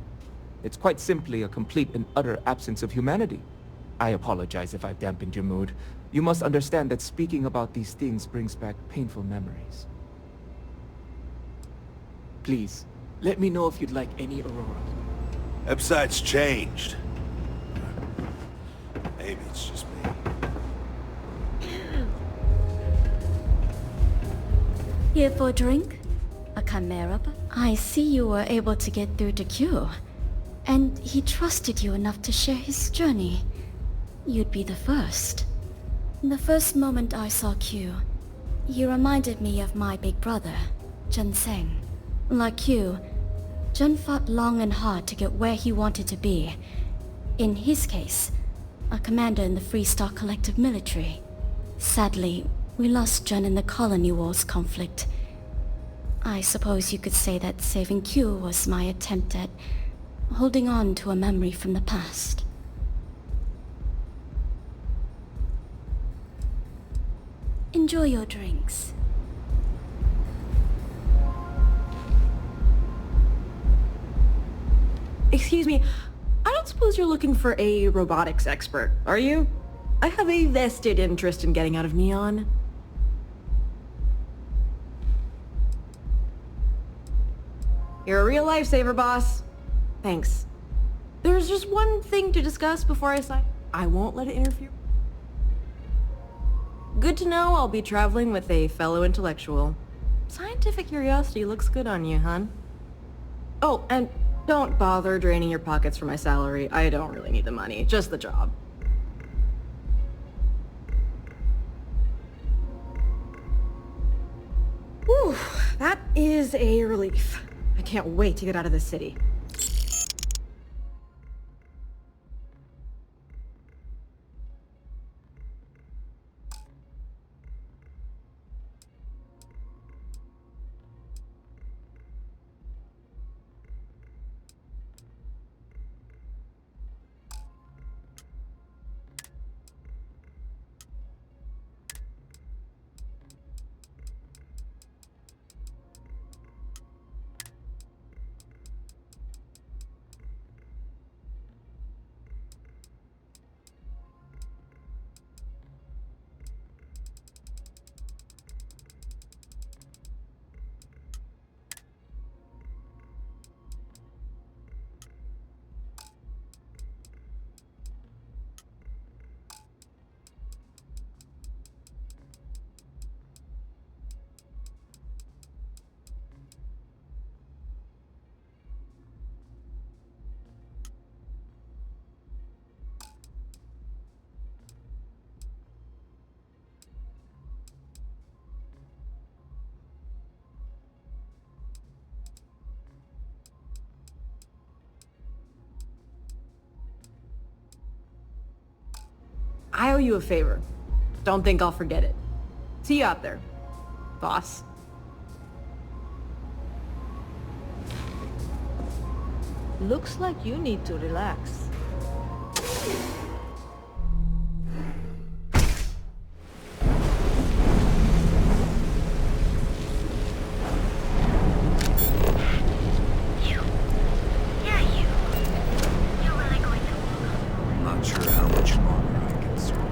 It's quite simply a complete and utter absence of humanity. I apologize if I've dampened your mood. You must understand that speaking about these things brings back painful memories. Please, let me know if you'd like any Aurora. Website's changed. Maybe it's just me. Here for a drink? A chimera? I see you were able to get through to Q. And he trusted you enough to share his journey. You'd be the first. The first moment I saw Q, he reminded me of my big brother, Jun Seng. Like Q, Jun fought long and hard to get where he wanted to be. In his case, a commander in the Freestar Collective military. Sadly, we lost Jun in the Colony Wars conflict. I suppose you could say that saving Q was my attempt at holding on to a memory from the past. Enjoy your drinks. Excuse me, I don't suppose you're looking for a robotics expert, are you? I have a vested interest in getting out of Neon. You're a real lifesaver, boss. Thanks. There's just one thing to discuss before I sign. I won't let it interfere. Good to know I'll be traveling with a fellow intellectual. Scientific curiosity looks good on you, hon. Oh, and don't bother draining your pockets for my salary. I don't really need the money, just the job. Whew, that is a relief. I can't wait to get out of this city. I owe you a favor. Don't think I'll forget it. See you out there, boss. Looks like you need to relax. I'm not sure how much longer I can survive.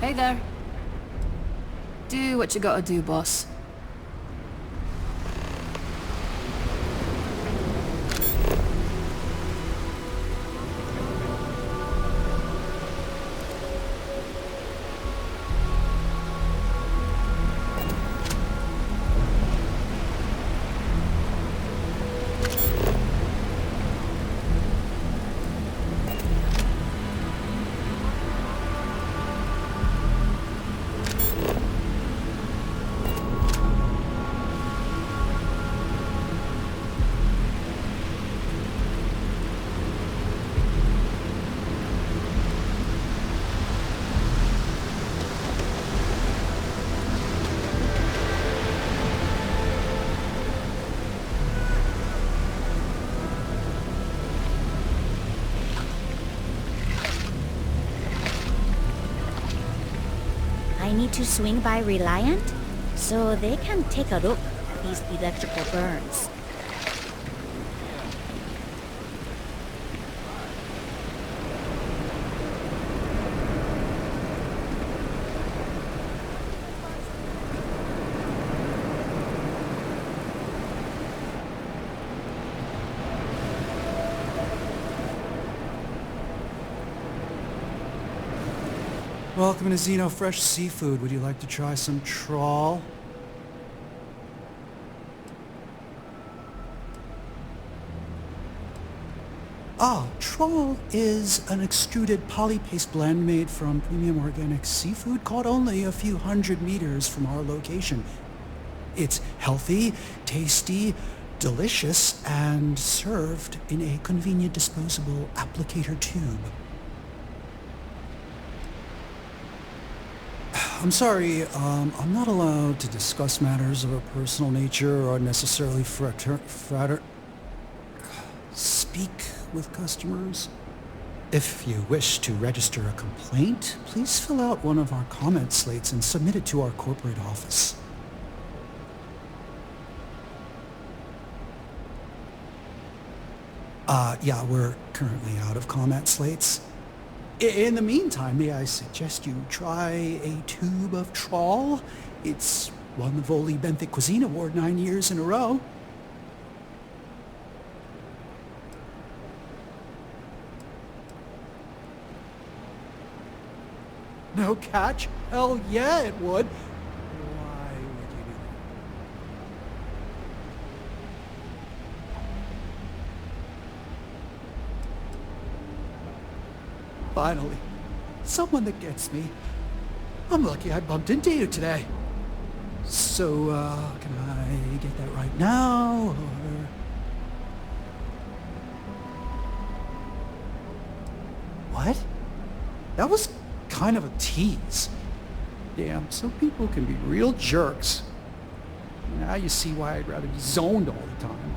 Hey there. Do what you gotta do, boss. I need to swing by Reliant so they can take a look at these electrical burns. Welcome to Xeno Fresh Seafood. Would you like to try some trawl? Trawl is an extruded polypaste blend made from premium organic seafood caught only a few hundred meters from our location. It's healthy, tasty, delicious, and served in a convenient disposable applicator tube. I'm sorry, I'm not allowed to discuss matters of a personal nature or necessarily speak with customers. If you wish to register a complaint, please fill out one of our comment slates and submit it to our corporate office. Yeah, we're currently out of comment slates. In the meantime, may I suggest you try a tube of trawl? It's won the Voli Benthic Cuisine Award 9 years in a row. No catch? Hell yeah, it would. Why would you do that? Finally, someone that gets me. I'm lucky I bumped into you today. So, can I get that right now, or...? What? That was kind of a tease. Damn, some people can be real jerks. Now you see why I'd rather be zoned all the time.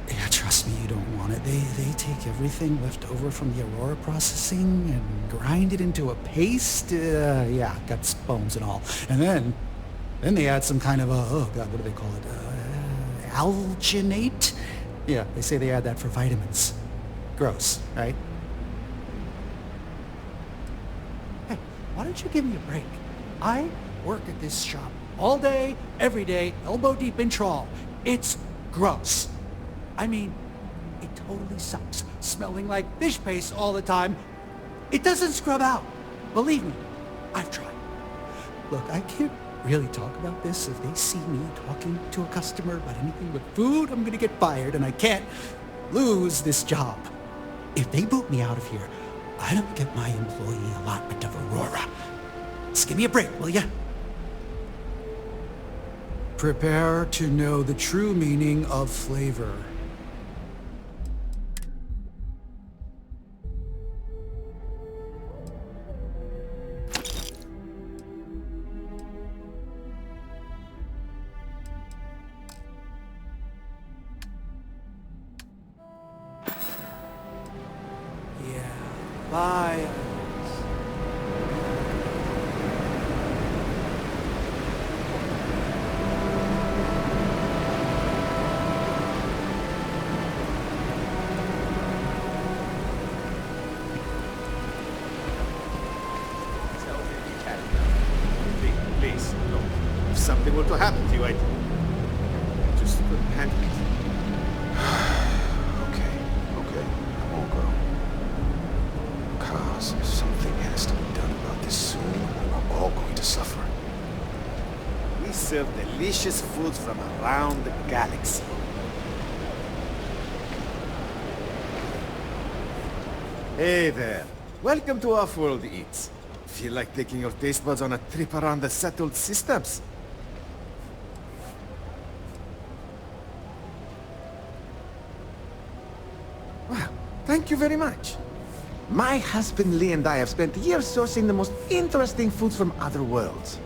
Yeah, trust me, you don't want it. They take everything left over from the Aurora processing and grind it into a paste. Yeah, guts, bones, and all. And then they add some kind of a, oh god, what do they call it? Alginate? Yeah, they say they add that for vitamins. Gross, right? Hey, why don't you give me a break? I work at this shop all day, every day, elbow deep in trawl. It's gross. I mean, it totally sucks. Smelling like fish paste all the time. It doesn't scrub out. Believe me, I've tried. Look, I can't really talk about this. If they see me talking to a customer about anything but food, I'm gonna get fired, and I can't lose this job. If they boot me out of here, I don't get my employee allotment of Aurora. Just give me a break, will ya? Prepare to know the true meaning of flavor. Bye. Please, no. If something were to happen to you, I just couldn't handle it. Okay, I won't go. Cause something has to be done about this soon, or we're all going to suffer. We serve delicious foods from around the galaxy. Hey there. Welcome to Off-World Eats. Feel like taking your taste buds on a trip around the settled systems? Well, thank you very much. My husband Lee and I have spent years sourcing the most interesting foods from other worlds.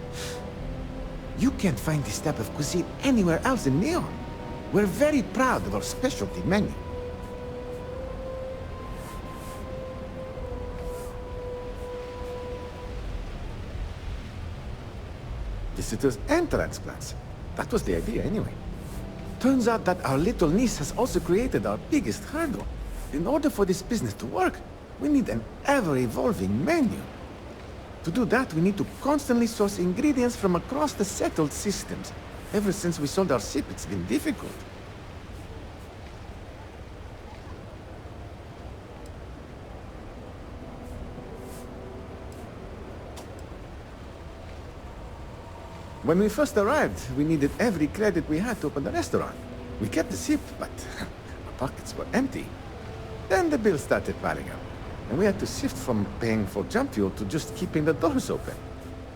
You can't find this type of cuisine anywhere else in Neon. We're very proud of our specialty menu. visitors and transplants. That was the idea anyway. Turns out that our little niece has also created our biggest hurdle. In order for this business to work, we need an ever-evolving menu. To do that, we need to constantly source ingredients from across the settled systems. Ever since we sold our ship, it's been difficult. When we first arrived, we needed every credit we had to open the restaurant. We kept the ship, but our pockets were empty. Then the bills started piling up, and we had to shift from paying for jump fuel to just keeping the doors open.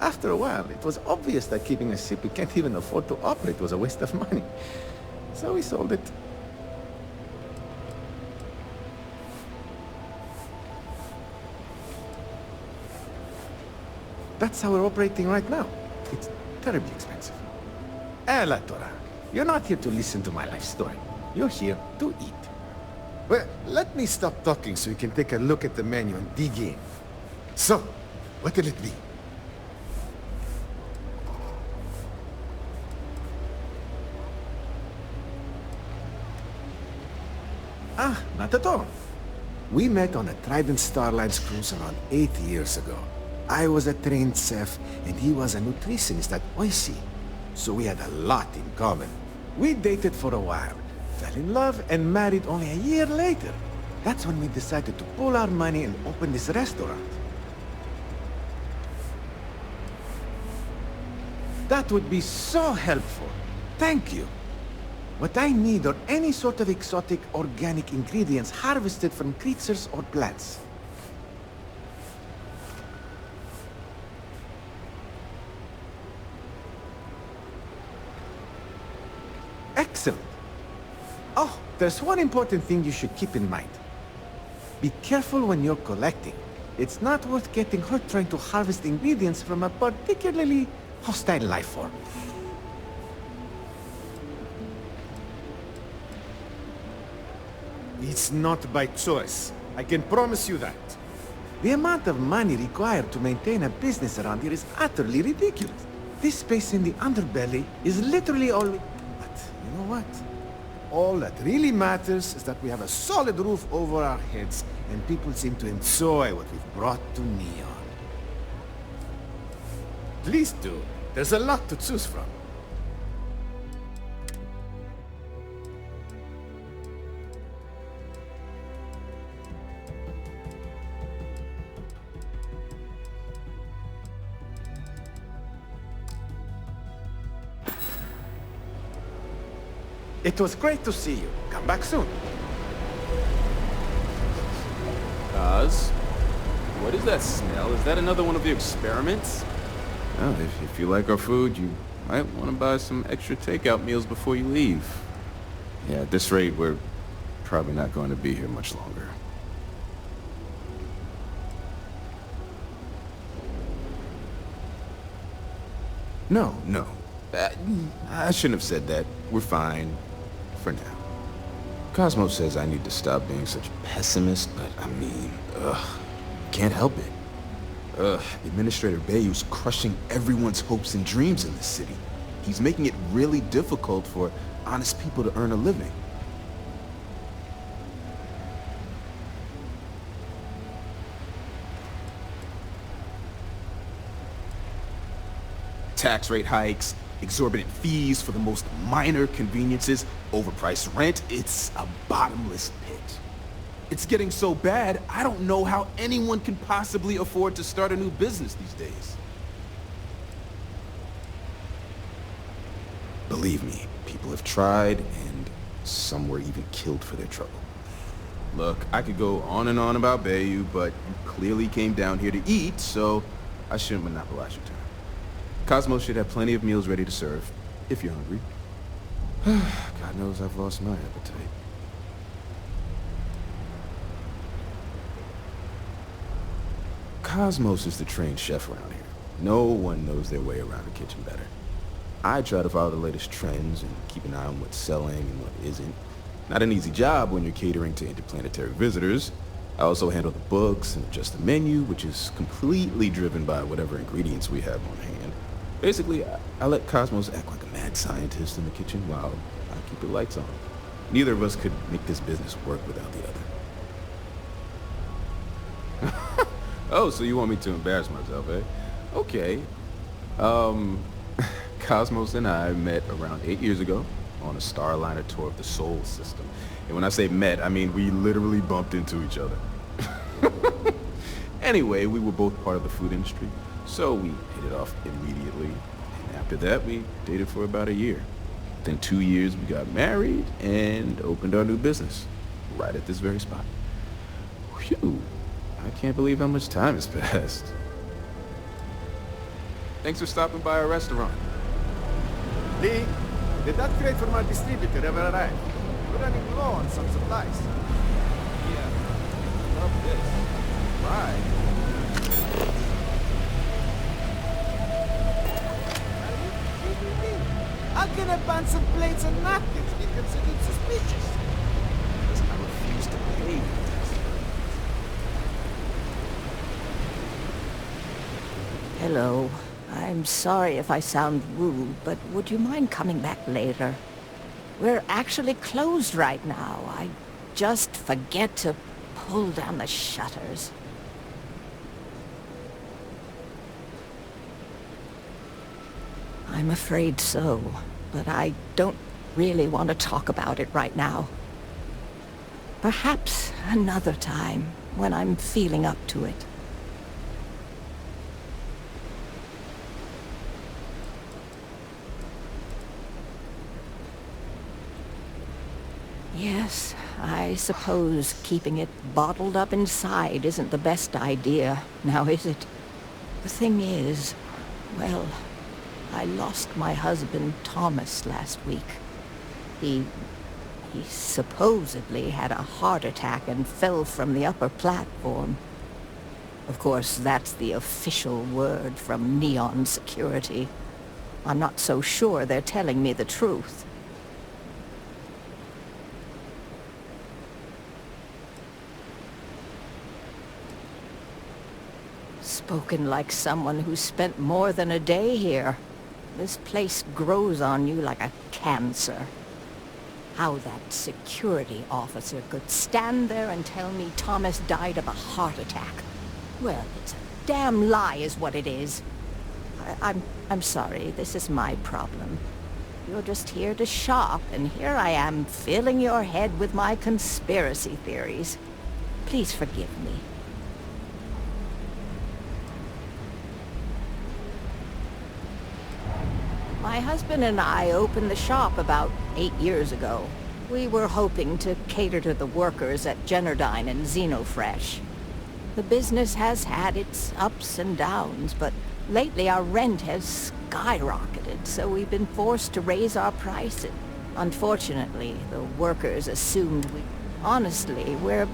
After a while, it was obvious that keeping a ship we can't even afford to operate was a waste of money. So we sold it. That's how we're operating right now. It's terribly expensive. La Tora, you're not here to listen to my life story. You're here to eat. Well, let me stop talking so you can take a look at the menu and dig in. So, what will it be? Ah, not at all. We met on a Trident Starline's cruise around 8 years ago. I was a trained chef, and he was a nutritionist at Oishi. So we had a lot in common. We dated for a while, fell in love, and married only a year later. That's when we decided to pool our money and open this restaurant. That would be so helpful. Thank you. What I need are any sort of exotic organic ingredients harvested from creatures or plants. Excellent. Oh, there's one important thing you should keep in mind. Be careful when you're collecting. It's not worth getting hurt trying to harvest ingredients from a particularly hostile life form. It's not by choice. I can promise you that. The amount of money required to maintain a business around here is utterly ridiculous. This space in the underbelly is literally all... But you know what? All that really matters is that we have a solid roof over our heads, and people seem to enjoy what we've brought to Neon. Please do. There's a lot to choose from. It was great to see you. Come back soon. Oz? What is that smell? Is that another one of your experiments? Well, if you like our food, you might want to buy some extra takeout meals before you leave. Yeah, at this rate, we're probably not going to be here much longer. No. I shouldn't have said that. We're fine. For now. Cosmo says I need to stop being such a pessimist, but I mean, can't help it. Administrator Bayou's crushing everyone's hopes and dreams in this city. He's making it really difficult for honest people to earn a living. Tax rate hikes, exorbitant fees for the most minor conveniences, overpriced rent. It's a bottomless pit. It's getting so bad, I don't know how anyone can possibly afford to start a new business these days. Believe me, people have tried, and some were even killed for their trouble. Look, I could go on and on about Bayou, but you clearly came down here to eat, so I shouldn't monopolize your time. Cosmo should have plenty of meals ready to serve, if you're hungry. God knows I've lost my appetite. Cosmos is the trained chef around here. No one knows their way around a kitchen better. I try to follow the latest trends and keep an eye on what's selling and what isn't. Not an easy job when you're catering to interplanetary visitors. I also handle the books and adjust the menu, which is completely driven by whatever ingredients we have on hand. Basically, I let Cosmos act like a mad scientist in the kitchen while I keep the lights on. Neither of us could make this business work without the other. Oh, so you want me to embarrass myself, eh? Okay. Cosmos and I met around 8 years ago on a Starliner tour of the Sol system. And when I say met, I mean we literally bumped into each other. Anyway, we were both part of the food industry, so we hit it off immediately. And after that, we dated for about a year. Within 2 years, we got married and opened our new business, right at this very spot. Phew, I can't believe how much time has passed. Thanks for stopping by our restaurant. Lee, did that crate from our distributor ever arrive? We're running low on some supplies. Yeah, love this. Right. How can a bunch of plates and napkins be considered suspicious? Because I refuse to pay. Hello. I'm sorry if I sound rude, but would you mind coming back later? We're actually closed right now. I just forget to pull down the shutters. I'm afraid so, but I don't really want to talk about it right now. Perhaps another time, when I'm feeling up to it. Yes, I suppose keeping it bottled up inside isn't the best idea, now is it? The thing is, well, I lost my husband Thomas last week. He supposedly had a heart attack and fell from the upper platform. Of course, that's the official word from Neon Security. I'm not so sure they're telling me the truth. Spoken like someone who spent more than a day here. This place grows on you like a cancer. How that security officer could stand there and tell me Thomas died of a heart attack. Well, it's a damn lie is what it is. I'm sorry, this is my problem. You're just here to shop, and here I am filling your head with my conspiracy theories. Please forgive me. My husband and I opened the shop about 8 years ago. We were hoping to cater to the workers at Generdyne and Xenofresh. The business has had its ups and downs, but lately our rent has skyrocketed, so we've been forced to raise our prices. Unfortunately, the workers assumed we... Honestly, we're...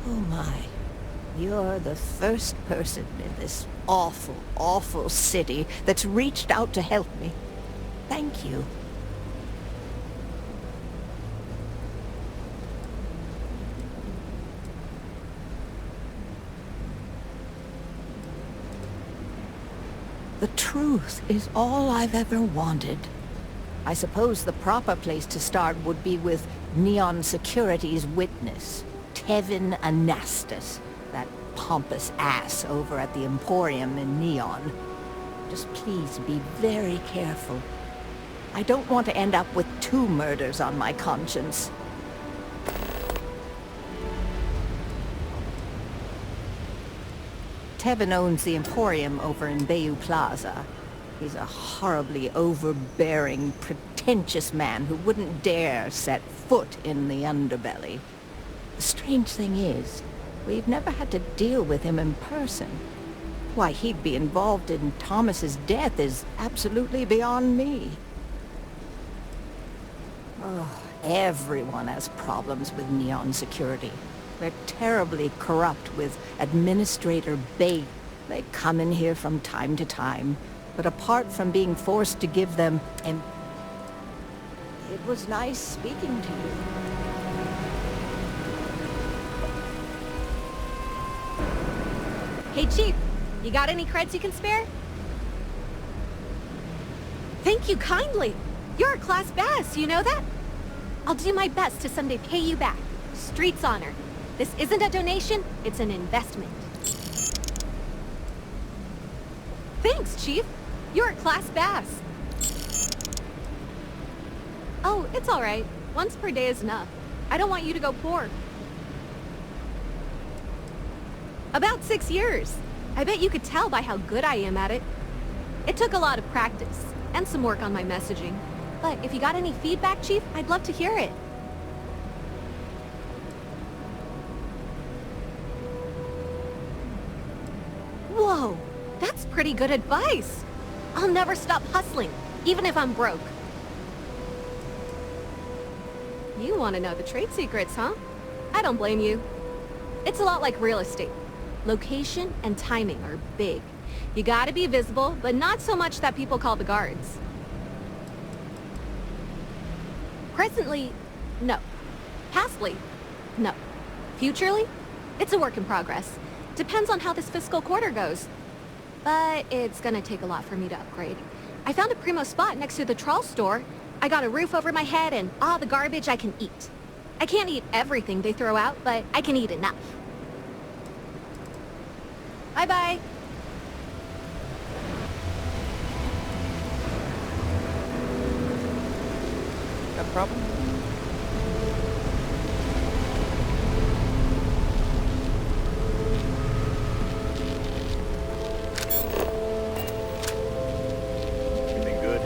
Oh my. You're the first person in this awful, awful city that's reached out to help me. Thank you. The truth is all I've ever wanted. I suppose the proper place to start would be with Neon Security's witness, Tevin Anastas, that pompous ass over at the Emporium in Neon. Just please be very careful. I don't want to end up with 2 murders on my conscience. Tevin owns the Emporium over in Bayou Plaza. He's a horribly overbearing, pretentious man who wouldn't dare set foot in the underbelly. The strange thing is, we've never had to deal with him in person. Why he'd be involved in Thomas's death is absolutely beyond me. Oh, everyone has problems with Neon Security. They're terribly corrupt with Administrator Bate. They come in here from time to time, but apart from being forced to give them... It was nice speaking to you. Hey, Chief, You got any creds you can spare? Thank you kindly. You're a class bass, you know that? I'll do my best to someday pay you back. Street's honor. This isn't a donation, it's an investment. Thanks, Chief. You're a class bass. Oh, it's all right. Once per day is enough. I don't want you to go poor. About 6 years. I bet you could tell by how good I am at it. It took a lot of practice, and some work on my messaging. But if you got any feedback, Chief, I'd love to hear it. Whoa, that's pretty good advice. I'll never stop hustling, even if I'm broke. You want to know the trade secrets, huh? I don't blame you. It's a lot like real estate. Location and timing are big. You gotta be visible, but not so much that people call the guards. Presently, no. Pastly, no. Futurely, it's a work in progress. Depends on how this fiscal quarter goes. But it's gonna take a lot for me to upgrade. I found a primo spot next to the trawl store. I got a roof over my head and all the garbage I can eat. I can't eat everything they throw out, but I can eat enough. Bye-bye. Got a problem? Feeling good?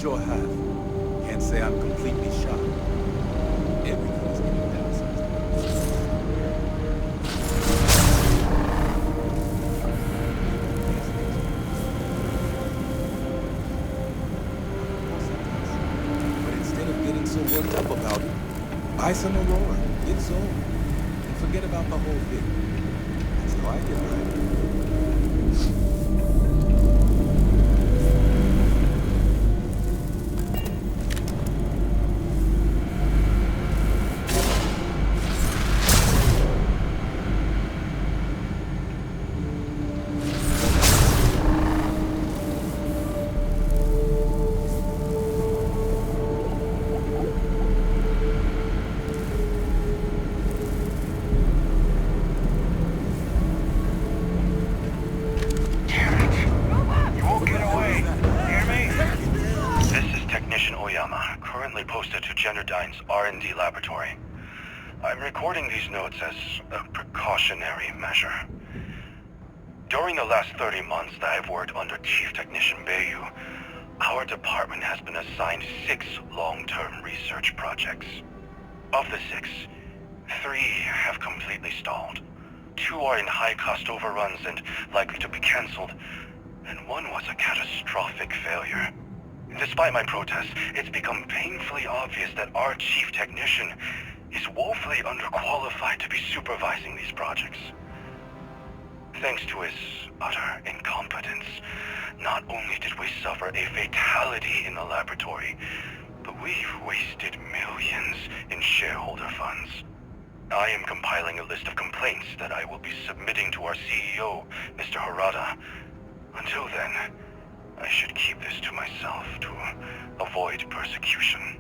Sure have. Can't say I'm completely shocked. Everything's getting downsized. But instead of getting so worked up about it, buy some Aurora, get zoned, and forget about the whole thing. That's how I get right. R&D laboratory. I'm recording these notes as a precautionary measure. During the last 30 months that I've worked under Chief Technician Bayu, our department has been assigned 6 long-term research projects. Of the 6, 3 have completely stalled. 2 are in high-cost overruns and likely to be cancelled, and 1 was a catastrophic failure. Despite my protests, it's become painfully obvious that our chief technician is woefully underqualified to be supervising these projects. Thanks to his utter incompetence, not only did we suffer a fatality in the laboratory, but we've wasted millions in shareholder funds. I am compiling a list of complaints that I will be submitting to our CEO, Mr. Harada. Until then, I should keep this to myself to avoid persecution.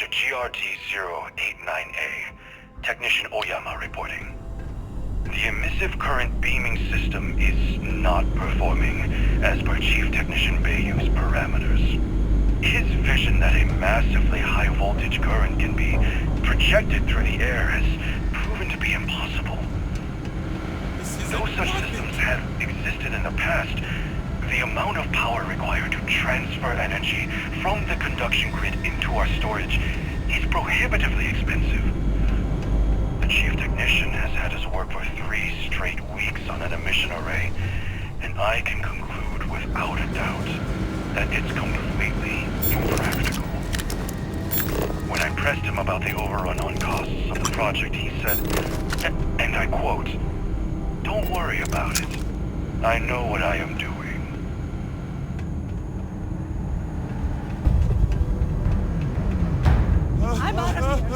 to GRD-089A. Technician Oyama reporting. The emissive current beaming system is not performing as per Chief Technician Bayou's parameters. His vision that a massively high voltage current can be projected through the air has proven to be impossible. Though such systems have existed in the past, the amount of power required to transfer energy from the conduction grid into our storage is prohibitively expensive. The Chief Technician has had us work for 3 straight weeks on an emission array, and I can conclude without a doubt that it's completely impractical. When I pressed him about the overrun on costs of the project, he said, and I quote, "Don't worry about it. I know what I am doing." I'm out of here!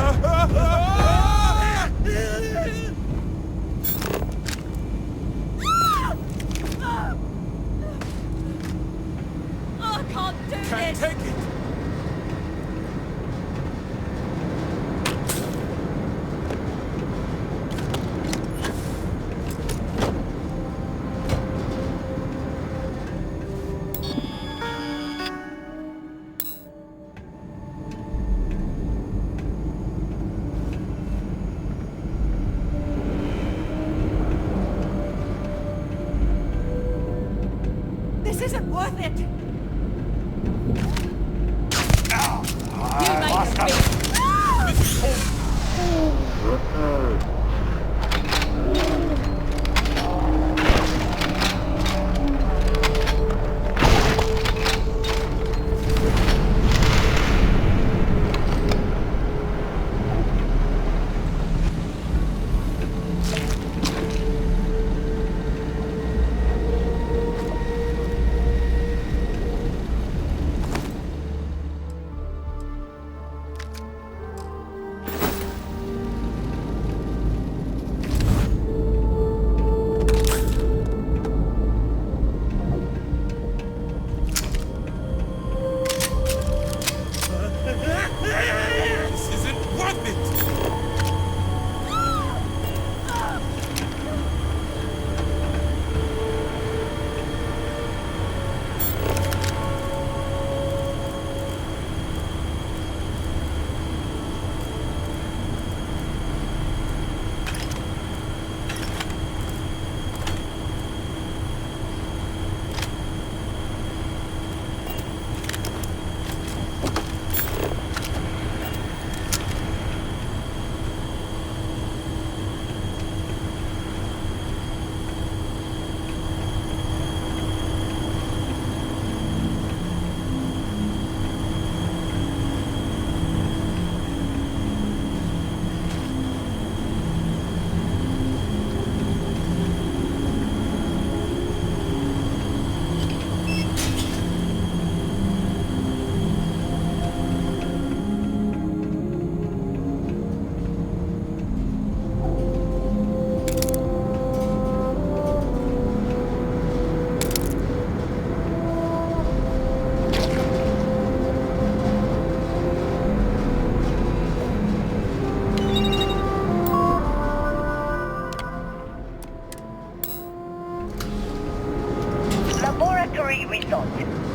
I can't do this! Can't take it! This isn't worth it!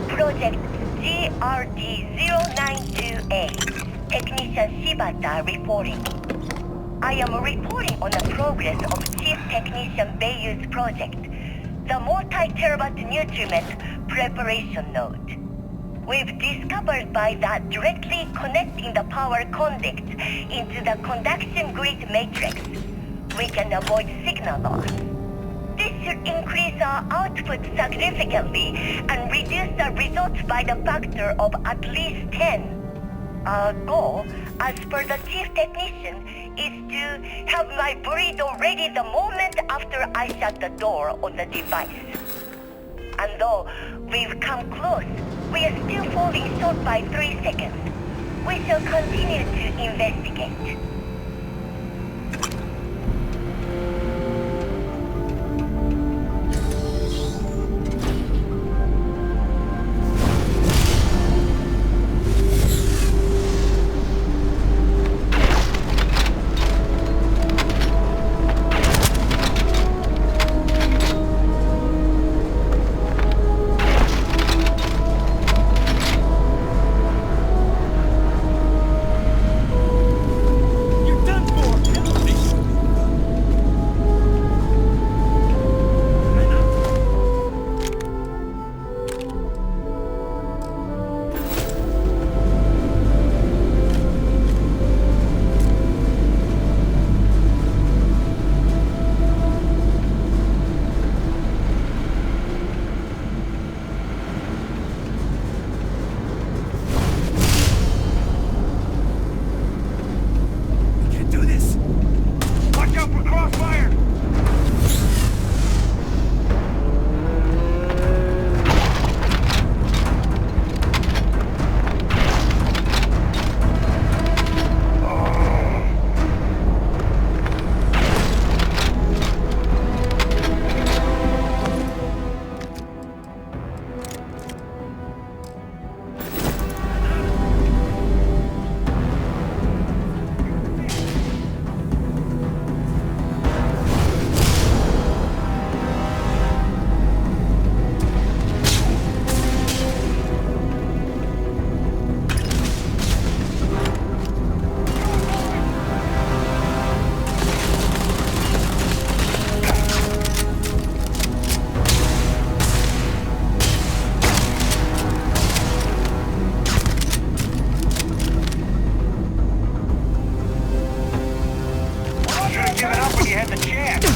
Project GRD-092A. Technician Shibata reporting. I am reporting on the progress of Chief Technician Bayou's project, the multi-terabyte nutriment preparation node. We've discovered by that directly connecting the power conduct into the conduction grid matrix, we can avoid signal loss. This should increase our output significantly and reduce the results by the factor of at least 10. Our goal, as per the Chief Technician, is to have my burrito ready the moment after I shut the door on the device. And though we've come close, we are still falling short by 3 seconds. We shall continue to investigate. a chance!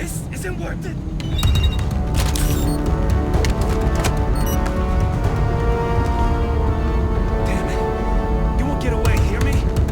This isn't worth it! Damn it! You won't get away, hear me?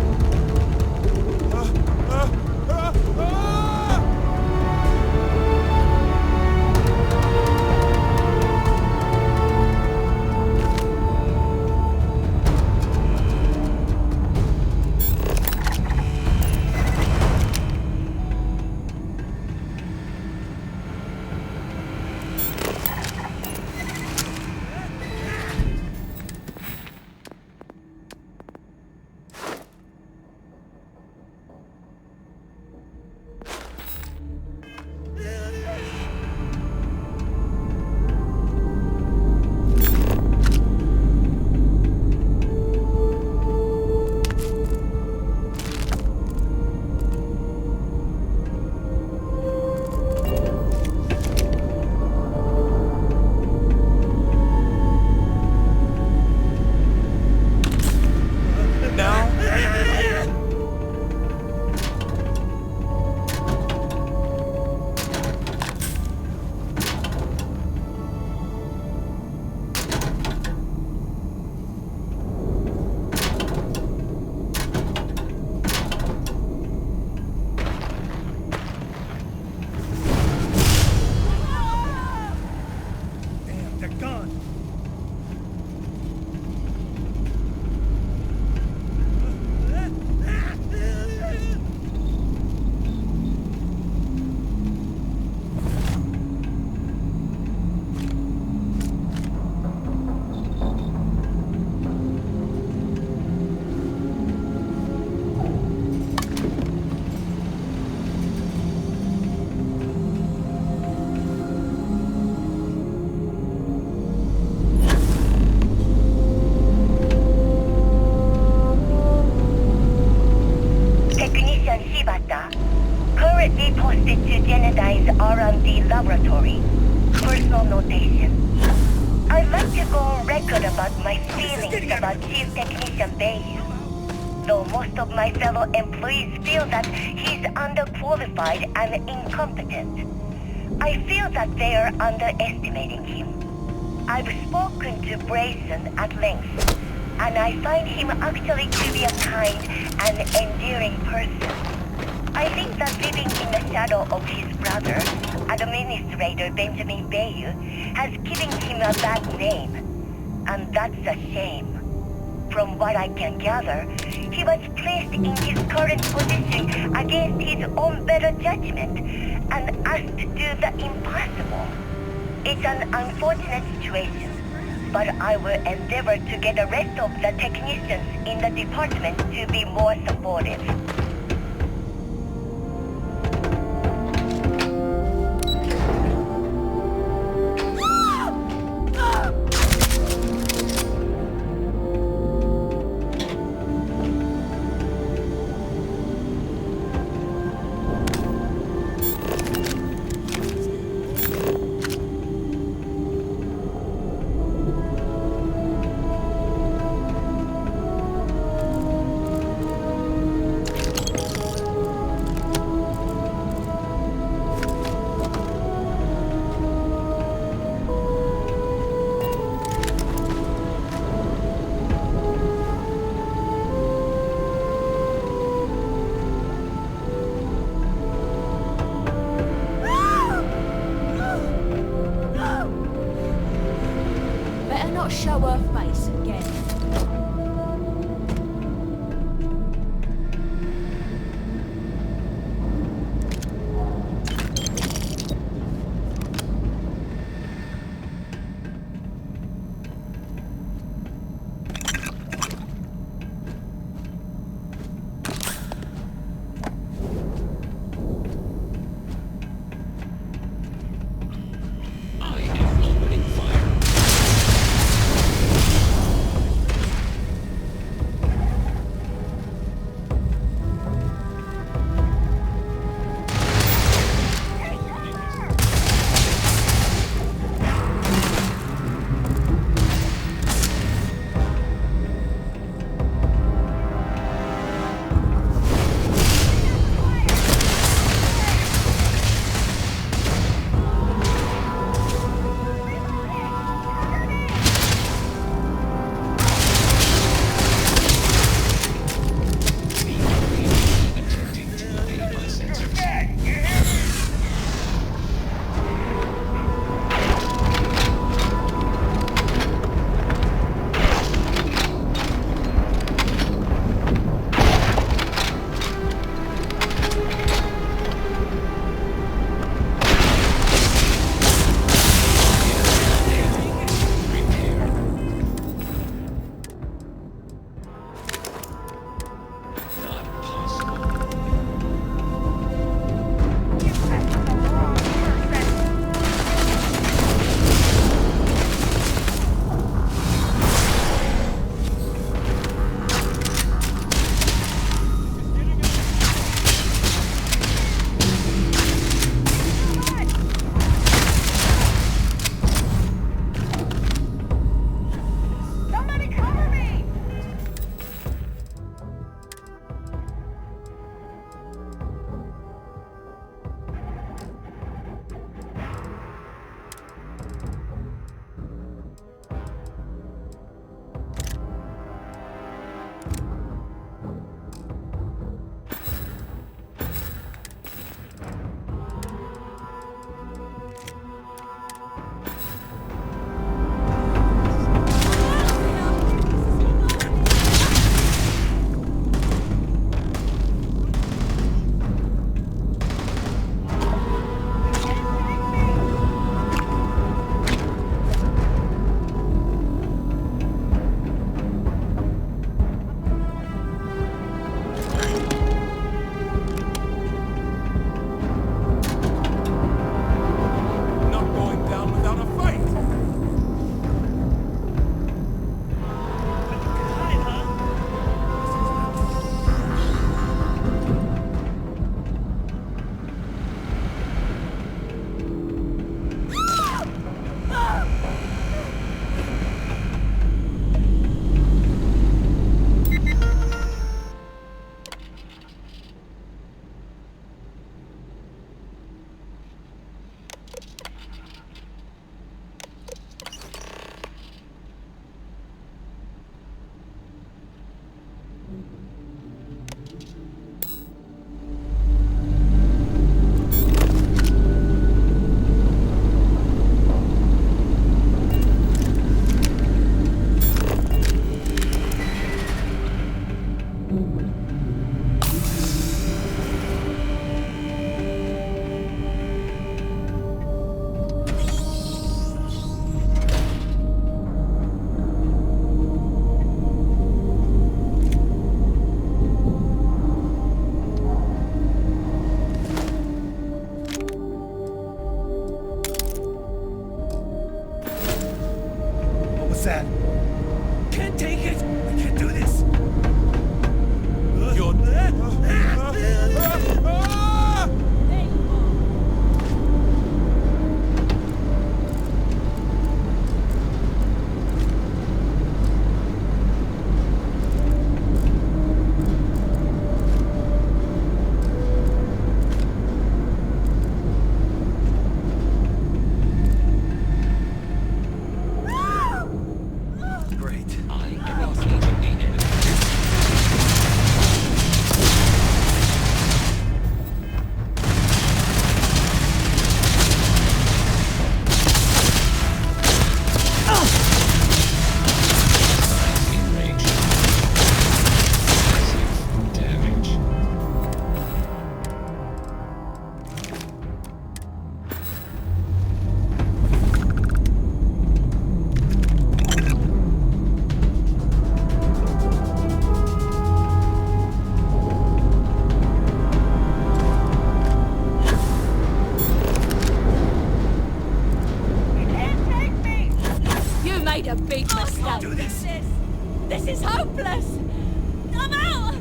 currently posted to Genodyne's R&D laboratory. Personal notation. I'd like to go on record about my feelings about Chief Technician Bayes. Though most of my fellow employees feel that he's underqualified and incompetent, I feel that they are underestimating him. I've spoken to Brayson at length, and I find him actually to be a kind and endearing person. I think that living in the shadow of his brother, Administrator Benjamin Bayou, has given him a bad name. And that's a shame. From what I can gather, he was placed in his current position against his own better judgment and asked to do the impossible. It's an unfortunate situation, but I will endeavor to get the rest of the technicians in the department to be more supportive. Better not show her face again. was that? Can't take it! I can't do this! You're... Made a big mistake. Do this! This is hopeless! I'm out!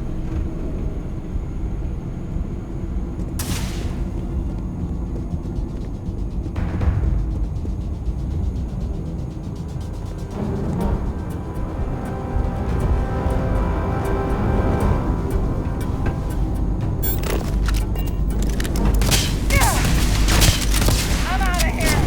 I'm out of here!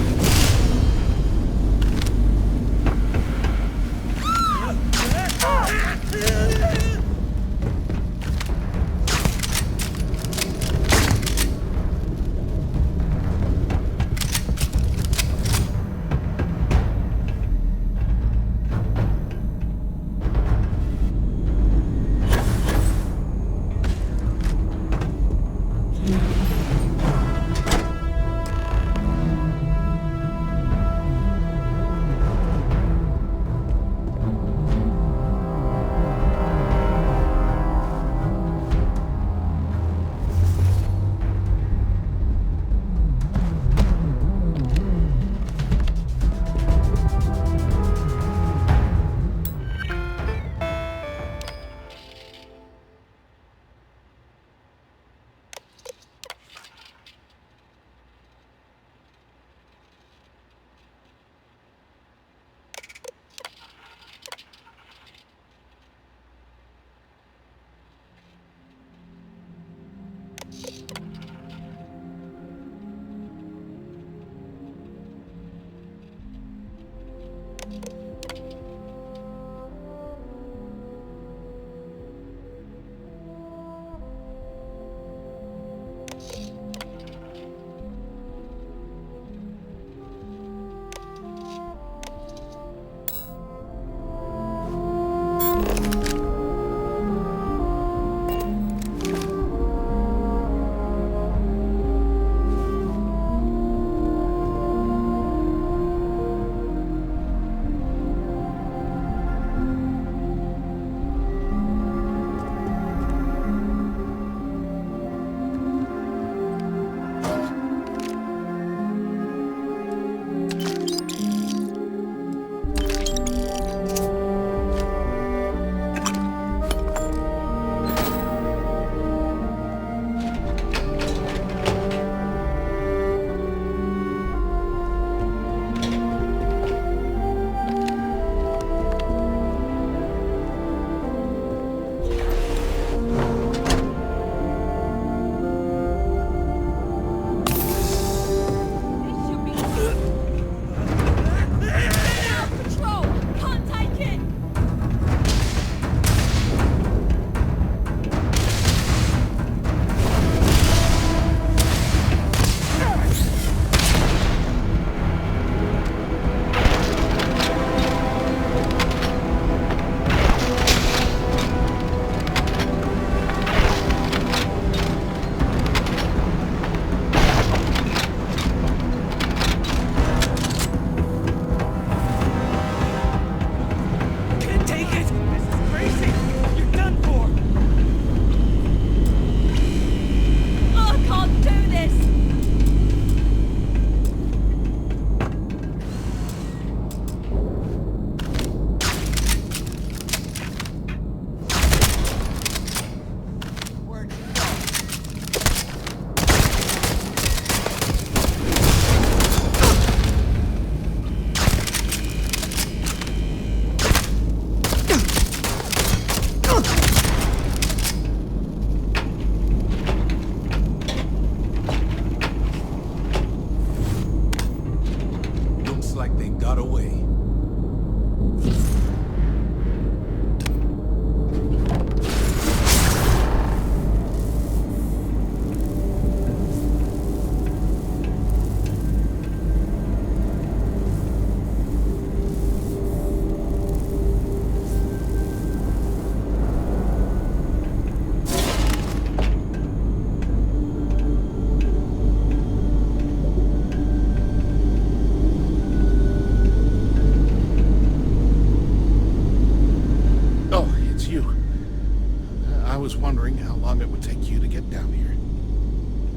that thing got away.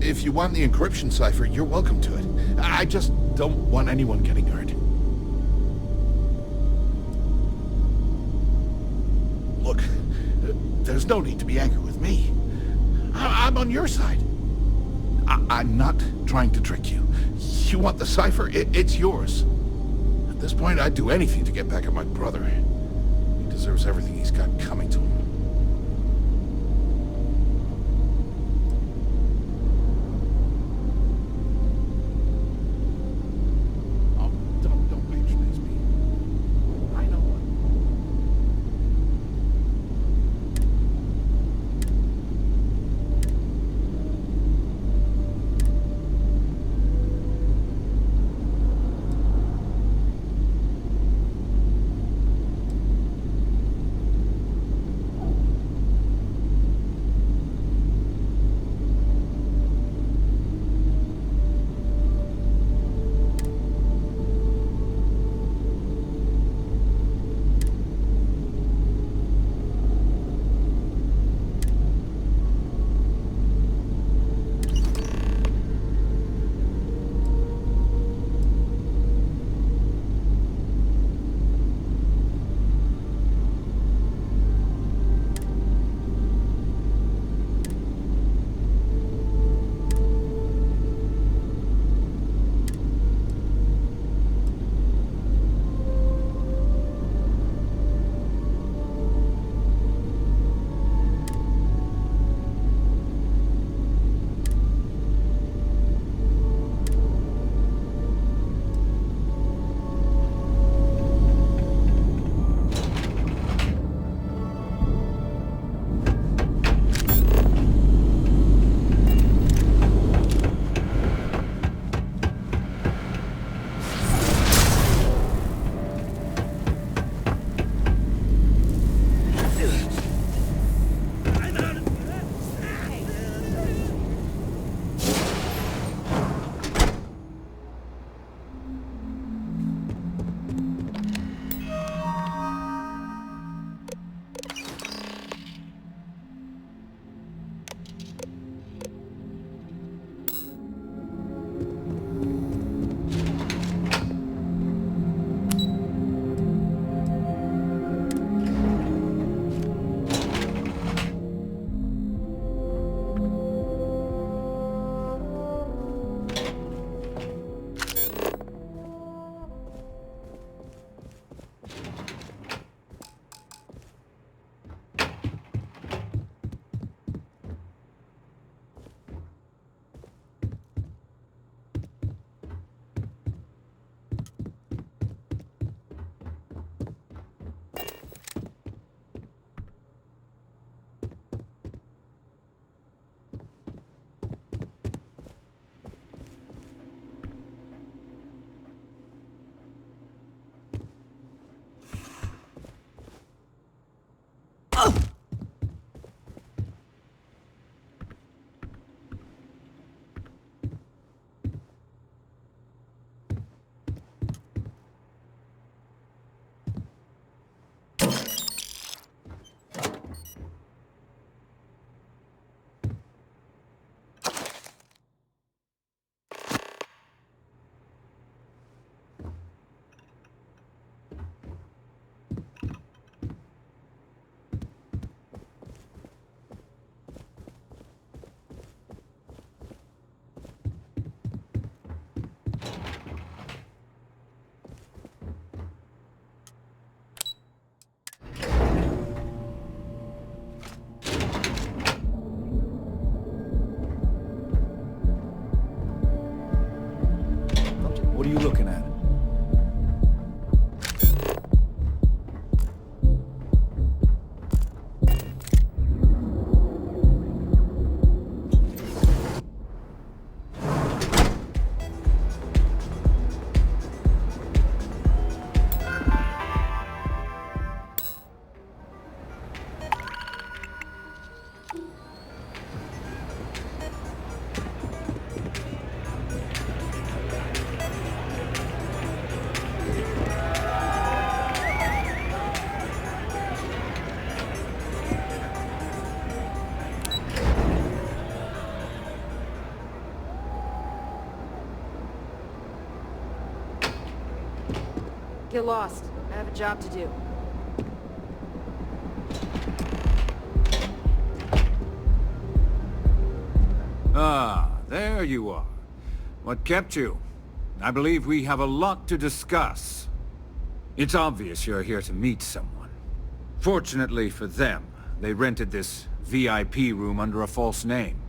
If you want the encryption cipher, you're welcome to it. I just don't want anyone getting hurt. Look, there's no need to be angry with me. I'm on your side. I'm not trying to trick you. You want the cipher? It's yours. At this point, I'd do anything to get back at my brother. He deserves everything he's got coming to him. What are you looking at? get lost. I have a job to do. Ah, there you are. What kept you? I believe we have a lot to discuss. It's obvious you're here to meet someone. Fortunately for them, they rented this VIP room under a false name.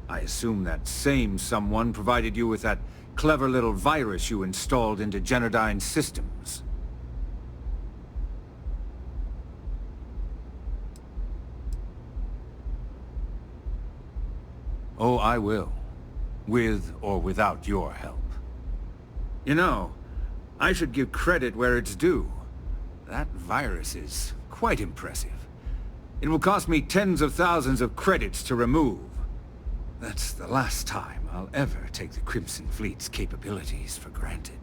I assume that same someone provided you with that clever little virus you installed into Generdyne's systems. Oh, I will. With or without your help. You know, I should give credit where it's due. That virus is quite impressive. It will cost me tens of thousands of credits to remove. That's the last time I'll ever take the Crimson Fleet's capabilities for granted.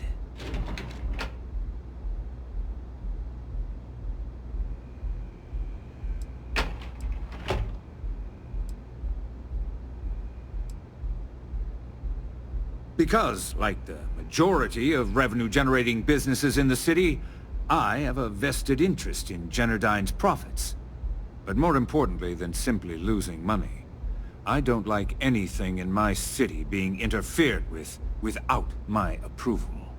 Because, like the majority of revenue-generating businesses in the city, I have a vested interest in Generdyne's profits. But more importantly than simply losing money, I don't like anything in my city being interfered with without my approval.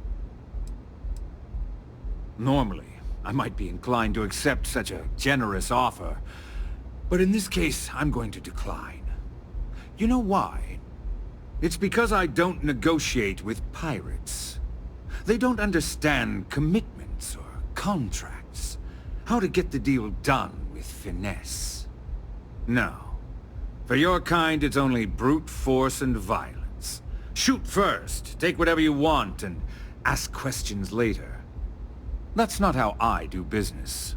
Normally, I might be inclined to accept such a generous offer, but in this case, I'm going to decline. You know why? It's because I don't negotiate with pirates. They don't understand commitments or contracts. How to get the deal done with finesse. No. For your kind, it's only brute force and violence. Shoot first, take whatever you want, and ask questions later. That's not how I do business.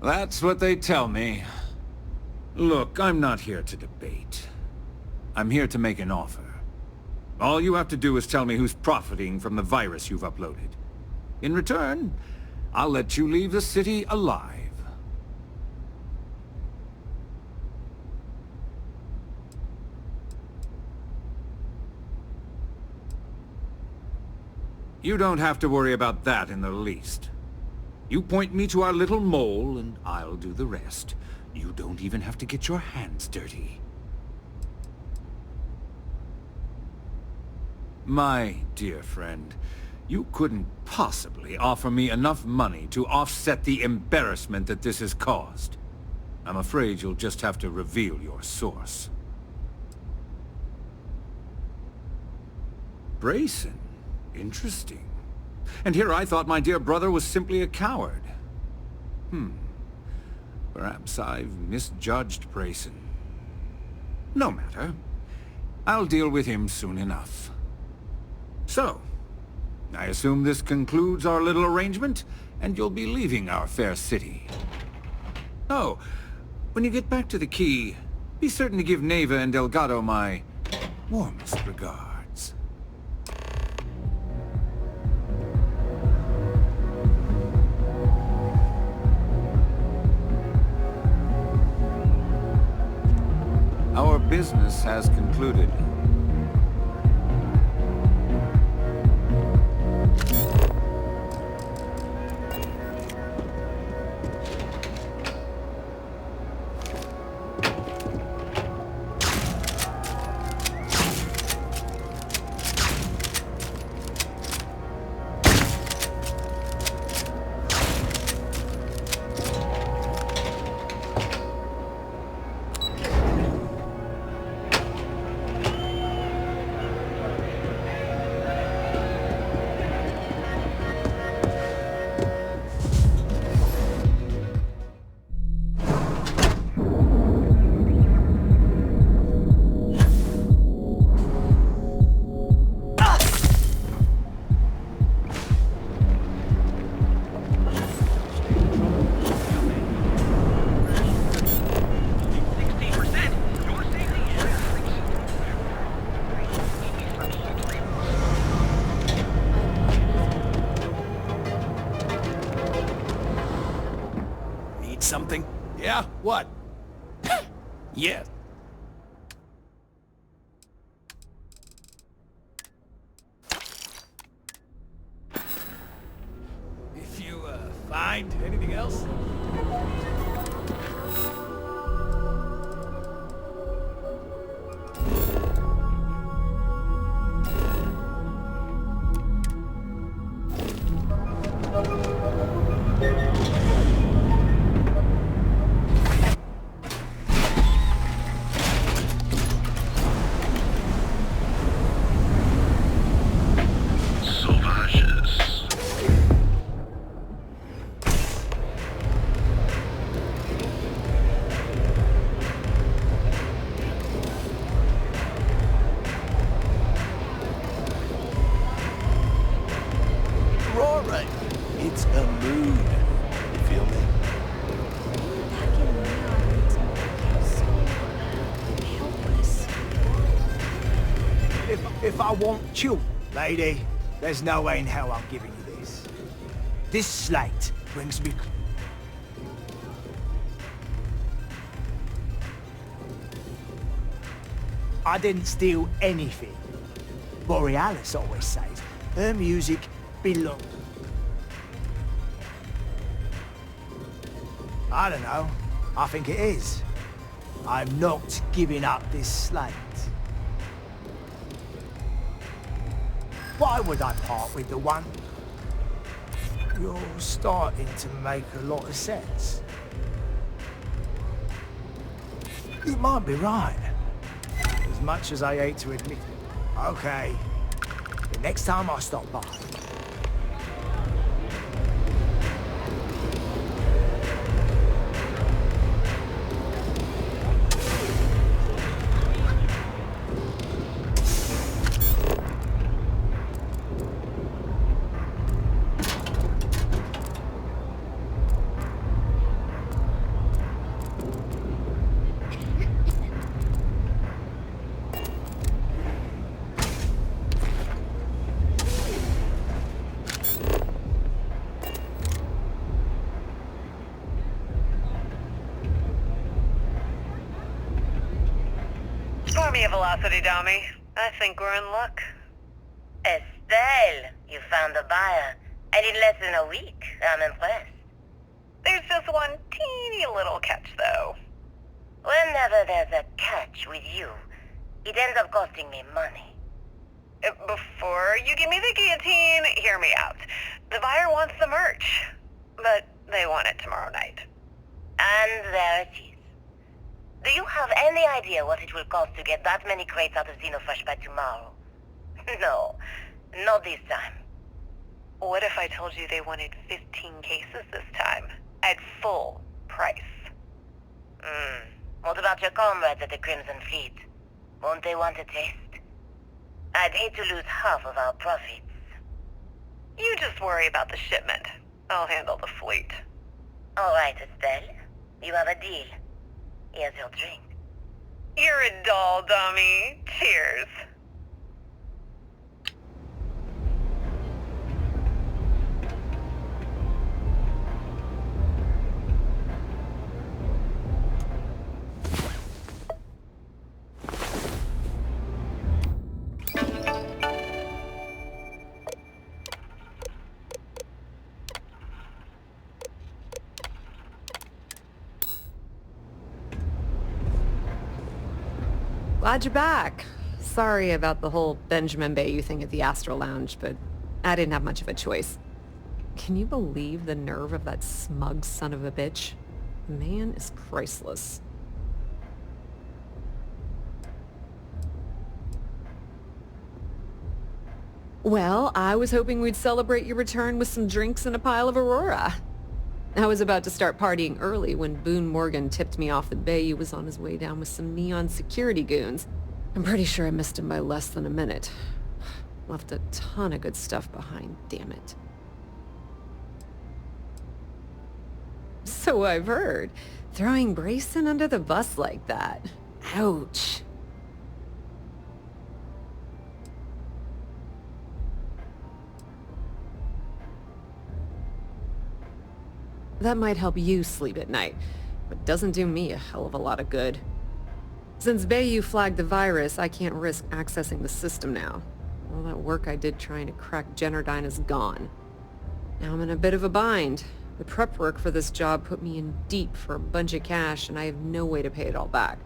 That's what they tell me. Look, I'm not here to debate. I'm here to make an offer. All you have to do is tell me who's profiting from the virus you've uploaded. In return, I'll let you leave the city alive. You don't have to worry about that in the least. You point me to our little mole, and I'll do the rest. You don't even have to get your hands dirty. My dear friend, you couldn't possibly offer me enough money to offset the embarrassment that this has caused. I'm afraid you'll just have to reveal your source. Brayson? Interesting. And here I thought my dear brother was simply a coward. Perhaps I've misjudged Brayson. No matter. I'll deal with him soon enough. So, I assume this concludes our little arrangement, and you'll be leaving our fair city. Oh, when you get back to the key, be certain to give Neva and Delgado my warmest regards. Our business has concluded. Something? Yeah? What? Yeah. Anything else? Aurora, it's a mood. You feel me? If I want chill, lady, there's no way in hell I'm giving you this. This slate brings me... I didn't steal anything. Borealis always says her music belongs. I don't know. I think it is. I'm not giving up this slate. Why would I part with the one? You're starting to make a lot of sense. You might be right. As much as I hate to admit it. Okay. The next time I stop by. Pour me a velocity, dummy. I think we're in luck. Estelle, you found a buyer. And in less than a week. I'm impressed. There's just one teeny little catch, though. Whenever there's a catch with you, it ends up costing me money. Before you give me the guillotine, hear me out. The buyer wants the merch, but they want it tomorrow night. And there it is. Do you have any idea what it will cost to get that many crates out of Xenofresh by tomorrow? No, not this time. What if I told you they wanted 15 cases this time, at full price? What about your comrades at the Crimson Fleet? Won't they want a taste? I'd hate to lose half of our profits. You just worry about the shipment. I'll handle the fleet. All right, Estelle. You have a deal. Here's your drink. You're a doll, dummy. Cheers. Glad you're back. Sorry about the whole Benjamin Bayou thing at the Astral Lounge, but I didn't have much of a choice. Can you believe the nerve of that smug son of a bitch? The man is priceless. Well, I was hoping we'd celebrate your return with some drinks and a pile of Aurora. I was about to start partying early when Boone Morgan tipped me off that Bayou was on his way down with some neon security goons. I'm pretty sure I missed him by less than a minute. Left a ton of good stuff behind, damn it. So I've heard. Throwing Brayson under the bus like that. Ouch. That might help you sleep at night, but doesn't do me a hell of a lot of good. Since Bayou flagged the virus, I can't risk accessing the system now. All that work I did trying to crack Generdyne is gone. Now I'm in a bit of a bind. The prep work for this job put me in deep for a bunch of cash, and I have no way to pay it all back.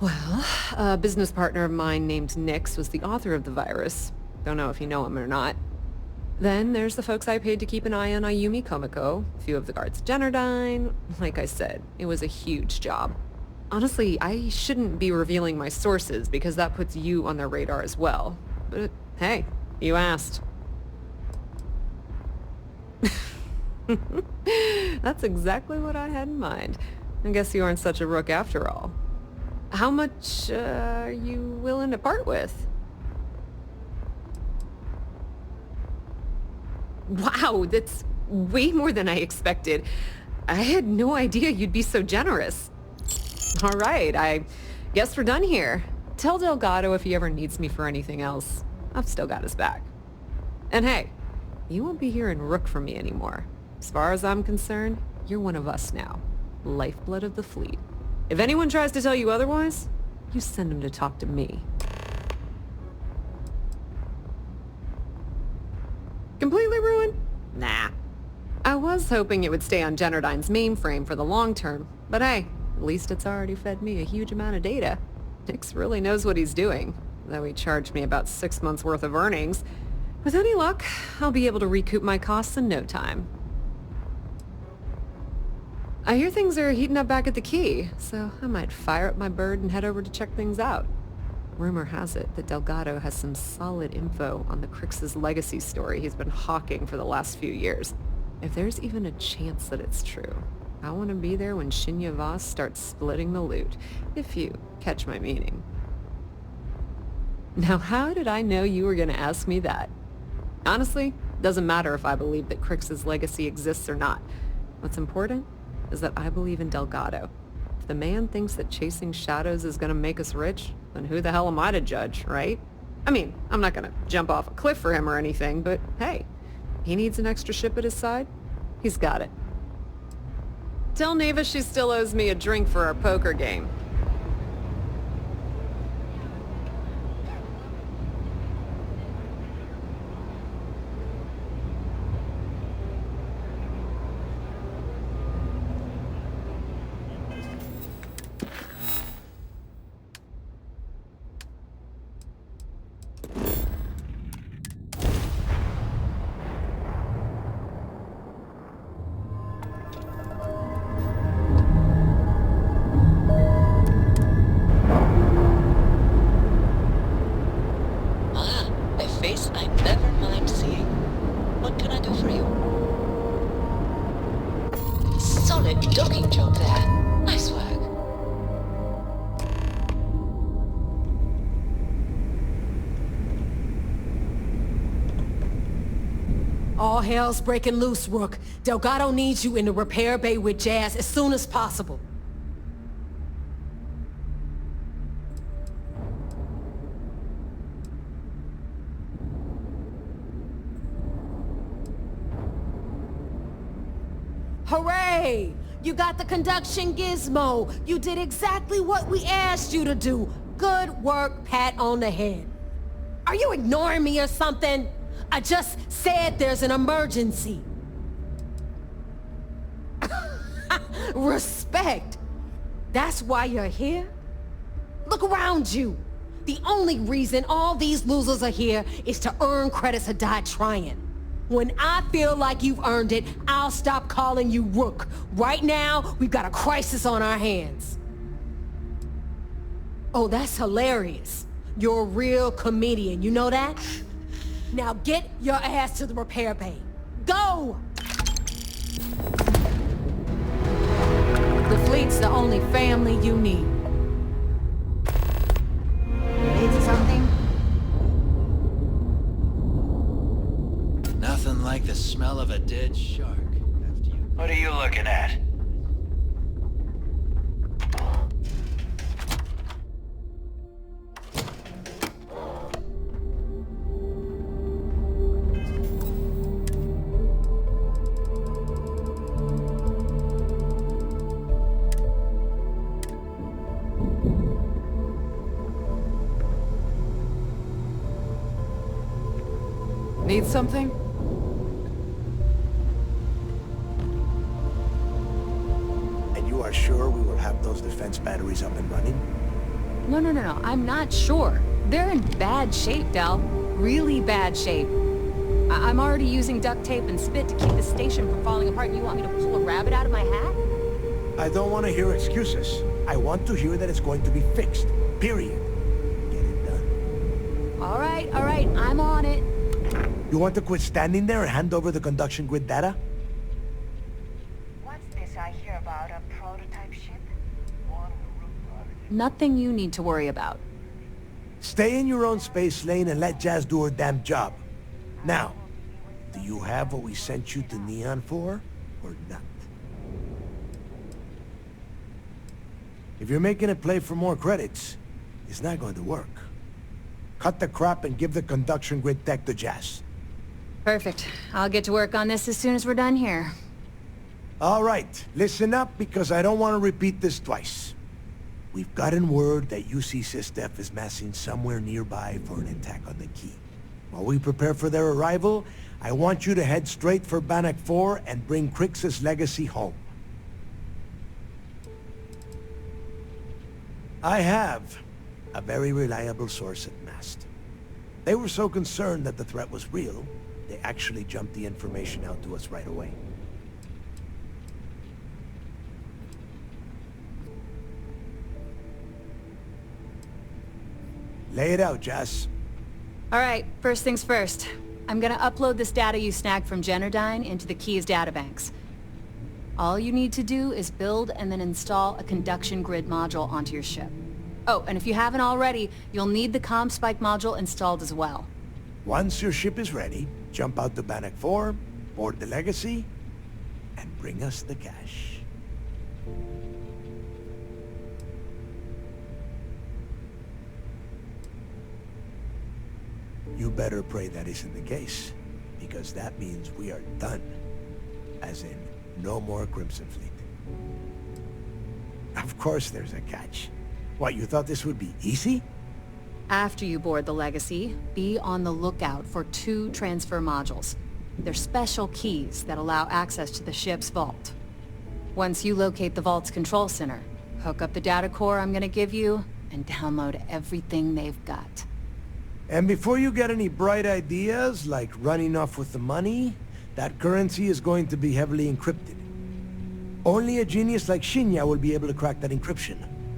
Well, a business partner of mine named Nix was the author of the virus. Don't know if you know him or not. Then there's the folks I paid to keep an eye on Ayumi Komiko, a few of the guards at Generdyne. Like I said, it was a huge job. Honestly, I shouldn't be revealing my sources because that puts you on their radar as well. But hey, you asked. That's exactly what I had in mind. I guess you aren't such a rook after all. How much are you willing to part with? Wow, that's way more than I expected. I had no idea you'd be so generous. All right, I guess we're done here. Tell Delgado if he ever needs me for anything else. I've still got his back. And hey, you won't be hearing rook from me anymore. As far as I'm concerned, you're one of us now. Lifeblood of the fleet. If anyone tries to tell you otherwise, you send them to talk to me. Completely ruined? Nah. I was hoping it would stay on Generdyne's mainframe for the long term, but hey, at least it's already fed me a huge amount of data. Nix really knows what he's doing, though he charged me about 6 months worth of earnings. With any luck, I'll be able to recoup my costs in no time. I hear things are heating up back at the Key, so I might fire up my bird and head over to check things out. Rumor has it that Delgado has some solid info on the Crix's legacy story he's been hawking for the last few years. If there's even a chance that it's true, I want to be there when Shinya Voss starts splitting the loot, if you catch my meaning. Now, how did I know you were going to ask me that? Honestly, doesn't matter if I believe that Crix's legacy exists or not. What's important is that I believe in Delgado. If the man thinks that chasing shadows is going to make us rich, then who the hell am I to judge, right? I mean, I'm not going to jump off a cliff for him or anything, but hey, he needs an extra ship at his side. He's got it. Tell Neva she still owes me a drink for our poker game. I never mind seeing. What can I do for you? Solid docking job there. Nice work. All hell's breaking loose, Rook. Delgado needs you in the repair bay with Jazz as soon as possible. Hooray! You got the conduction gizmo. You did exactly what we asked you to do. Good work, pat on the head. Are you ignoring me or something? I just said there's an emergency. Respect. That's why you're here? Look around you. The only reason all these losers are here is to earn credits or die trying. When I feel like you've earned it, I'll stop calling you Rook. Right now, we've got a crisis on our hands. Oh, that's hilarious. You're a real comedian, you know that? Now get your ass to the repair bay. Go! The fleet's the only family you need. Need something? Nothing like the smell of a dead shark. What are you looking at? something? And you are sure we will have those defense batteries up and running? No. I'm not sure. They're in bad shape, Del. Really bad shape. I'm already using duct tape and spit to keep the station from falling apart, and you want me to pull a rabbit out of my hat? I don't want to hear excuses. I want to hear that it's going to be fixed. Period. Get it done. All right. I'm on it. You want to quit standing there and hand over the conduction grid data? What's this I hear about a prototype ship? Nothing you need to worry about. Stay in your own space lane and let Jazz do her damn job. Now, do you have what we sent you to Neon for, or not? If you're making a play for more credits, it's not going to work. Cut the crap and give the conduction grid tech to Jazz. Perfect. I'll get to work on this as soon as we're done here. All right, listen up because I don't want to repeat this twice. We've gotten word that UC SysDef is massing somewhere nearby for an attack on the key. While we prepare for their arrival, I want you to head straight for Bannock 4 and bring Crix's legacy home. I have a very reliable source at Mast. They were so concerned that the threat was real, they actually jumped the information out to us right away. Lay it out, Jess. All right, first things first. I'm gonna upload this data you snagged from Generdyne into the Key's databanks. All you need to do is build and then install a conduction grid module onto your ship. Oh, and if you haven't already, you'll need the CommSpike module installed as well. Once your ship is ready, jump out to Bannock 4, board the Legacy, and bring us the cash. You better pray that isn't the case, because that means we are done. As in, no more Crimson Fleet. Of course there's a catch. What, you thought this would be easy? After you board the Legacy, be on the lookout for 2 transfer modules. They're special keys that allow access to the ship's vault. Once you locate the vault's control center, hook up the data core I'm gonna give you, and download everything they've got. And before you get any bright ideas, like running off with the money, that currency is going to be heavily encrypted. Only a genius like Shinya will be able to crack that encryption.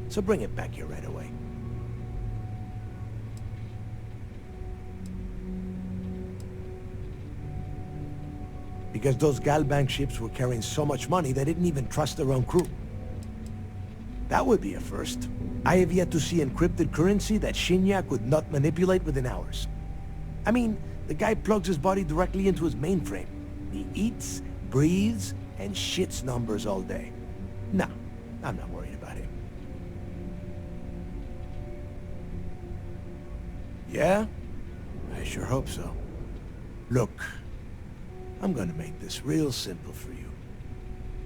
So bring it back here right away. Because those Galbank ships were carrying so much money, they didn't even trust their own crew. That would be a first. I have yet to see encrypted currency that Shinya could not manipulate within hours. I mean, the guy plugs his body directly into his mainframe. He eats, breathes, and shits numbers all day. Nah, I'm not worried about him. Yeah? I sure hope so. Look, I'm gonna make this real simple for you.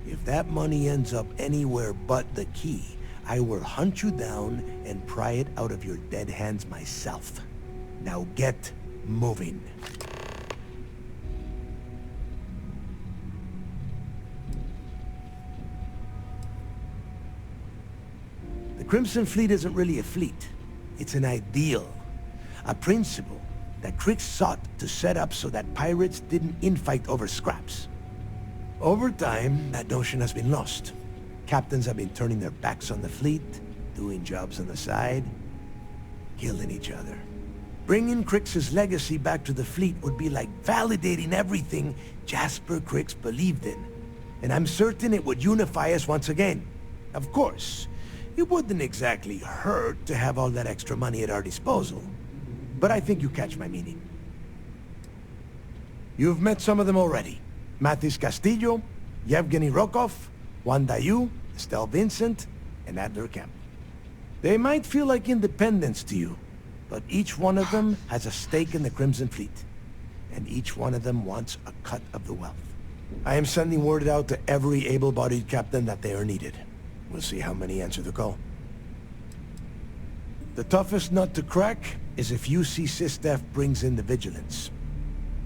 If that money ends up anywhere but the key, I will hunt you down and pry it out of your dead hands myself. Now get moving. The Crimson Fleet isn't really a fleet. It's an ideal. A principle that Crix sought to set up so that pirates didn't infight over scraps. Over time, that notion has been lost. Captains have been turning their backs on the fleet, doing jobs on the side, killing each other. Bringing Crix's legacy back to the fleet would be like validating everything Jasper Crix believed in. And I'm certain it would unify us once again. Of course, it wouldn't exactly hurt to have all that extra money at our disposal. But I think you catch my meaning. You've met some of them already. Mathis Castillo, Yevgeny Rokov, Juan Dayu, Estelle Vincent, and Adler Kemp. They might feel like independents to you, but each one of them has a stake in the Crimson Fleet. And each one of them wants a cut of the wealth. I am sending word out to every able-bodied captain that they are needed. We'll see how many answer the call. The toughest nut to crack is if UC SysDef brings in the Vigilance.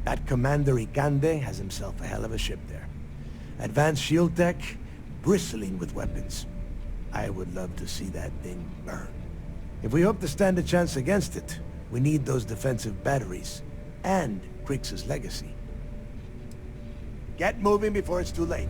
That Commander Ikande has himself a hell of a ship there. Advanced shield tech, bristling with weapons. I would love to see that thing burn. If we hope to stand a chance against it, we need those defensive batteries, and Krix's legacy. Get moving before it's too late.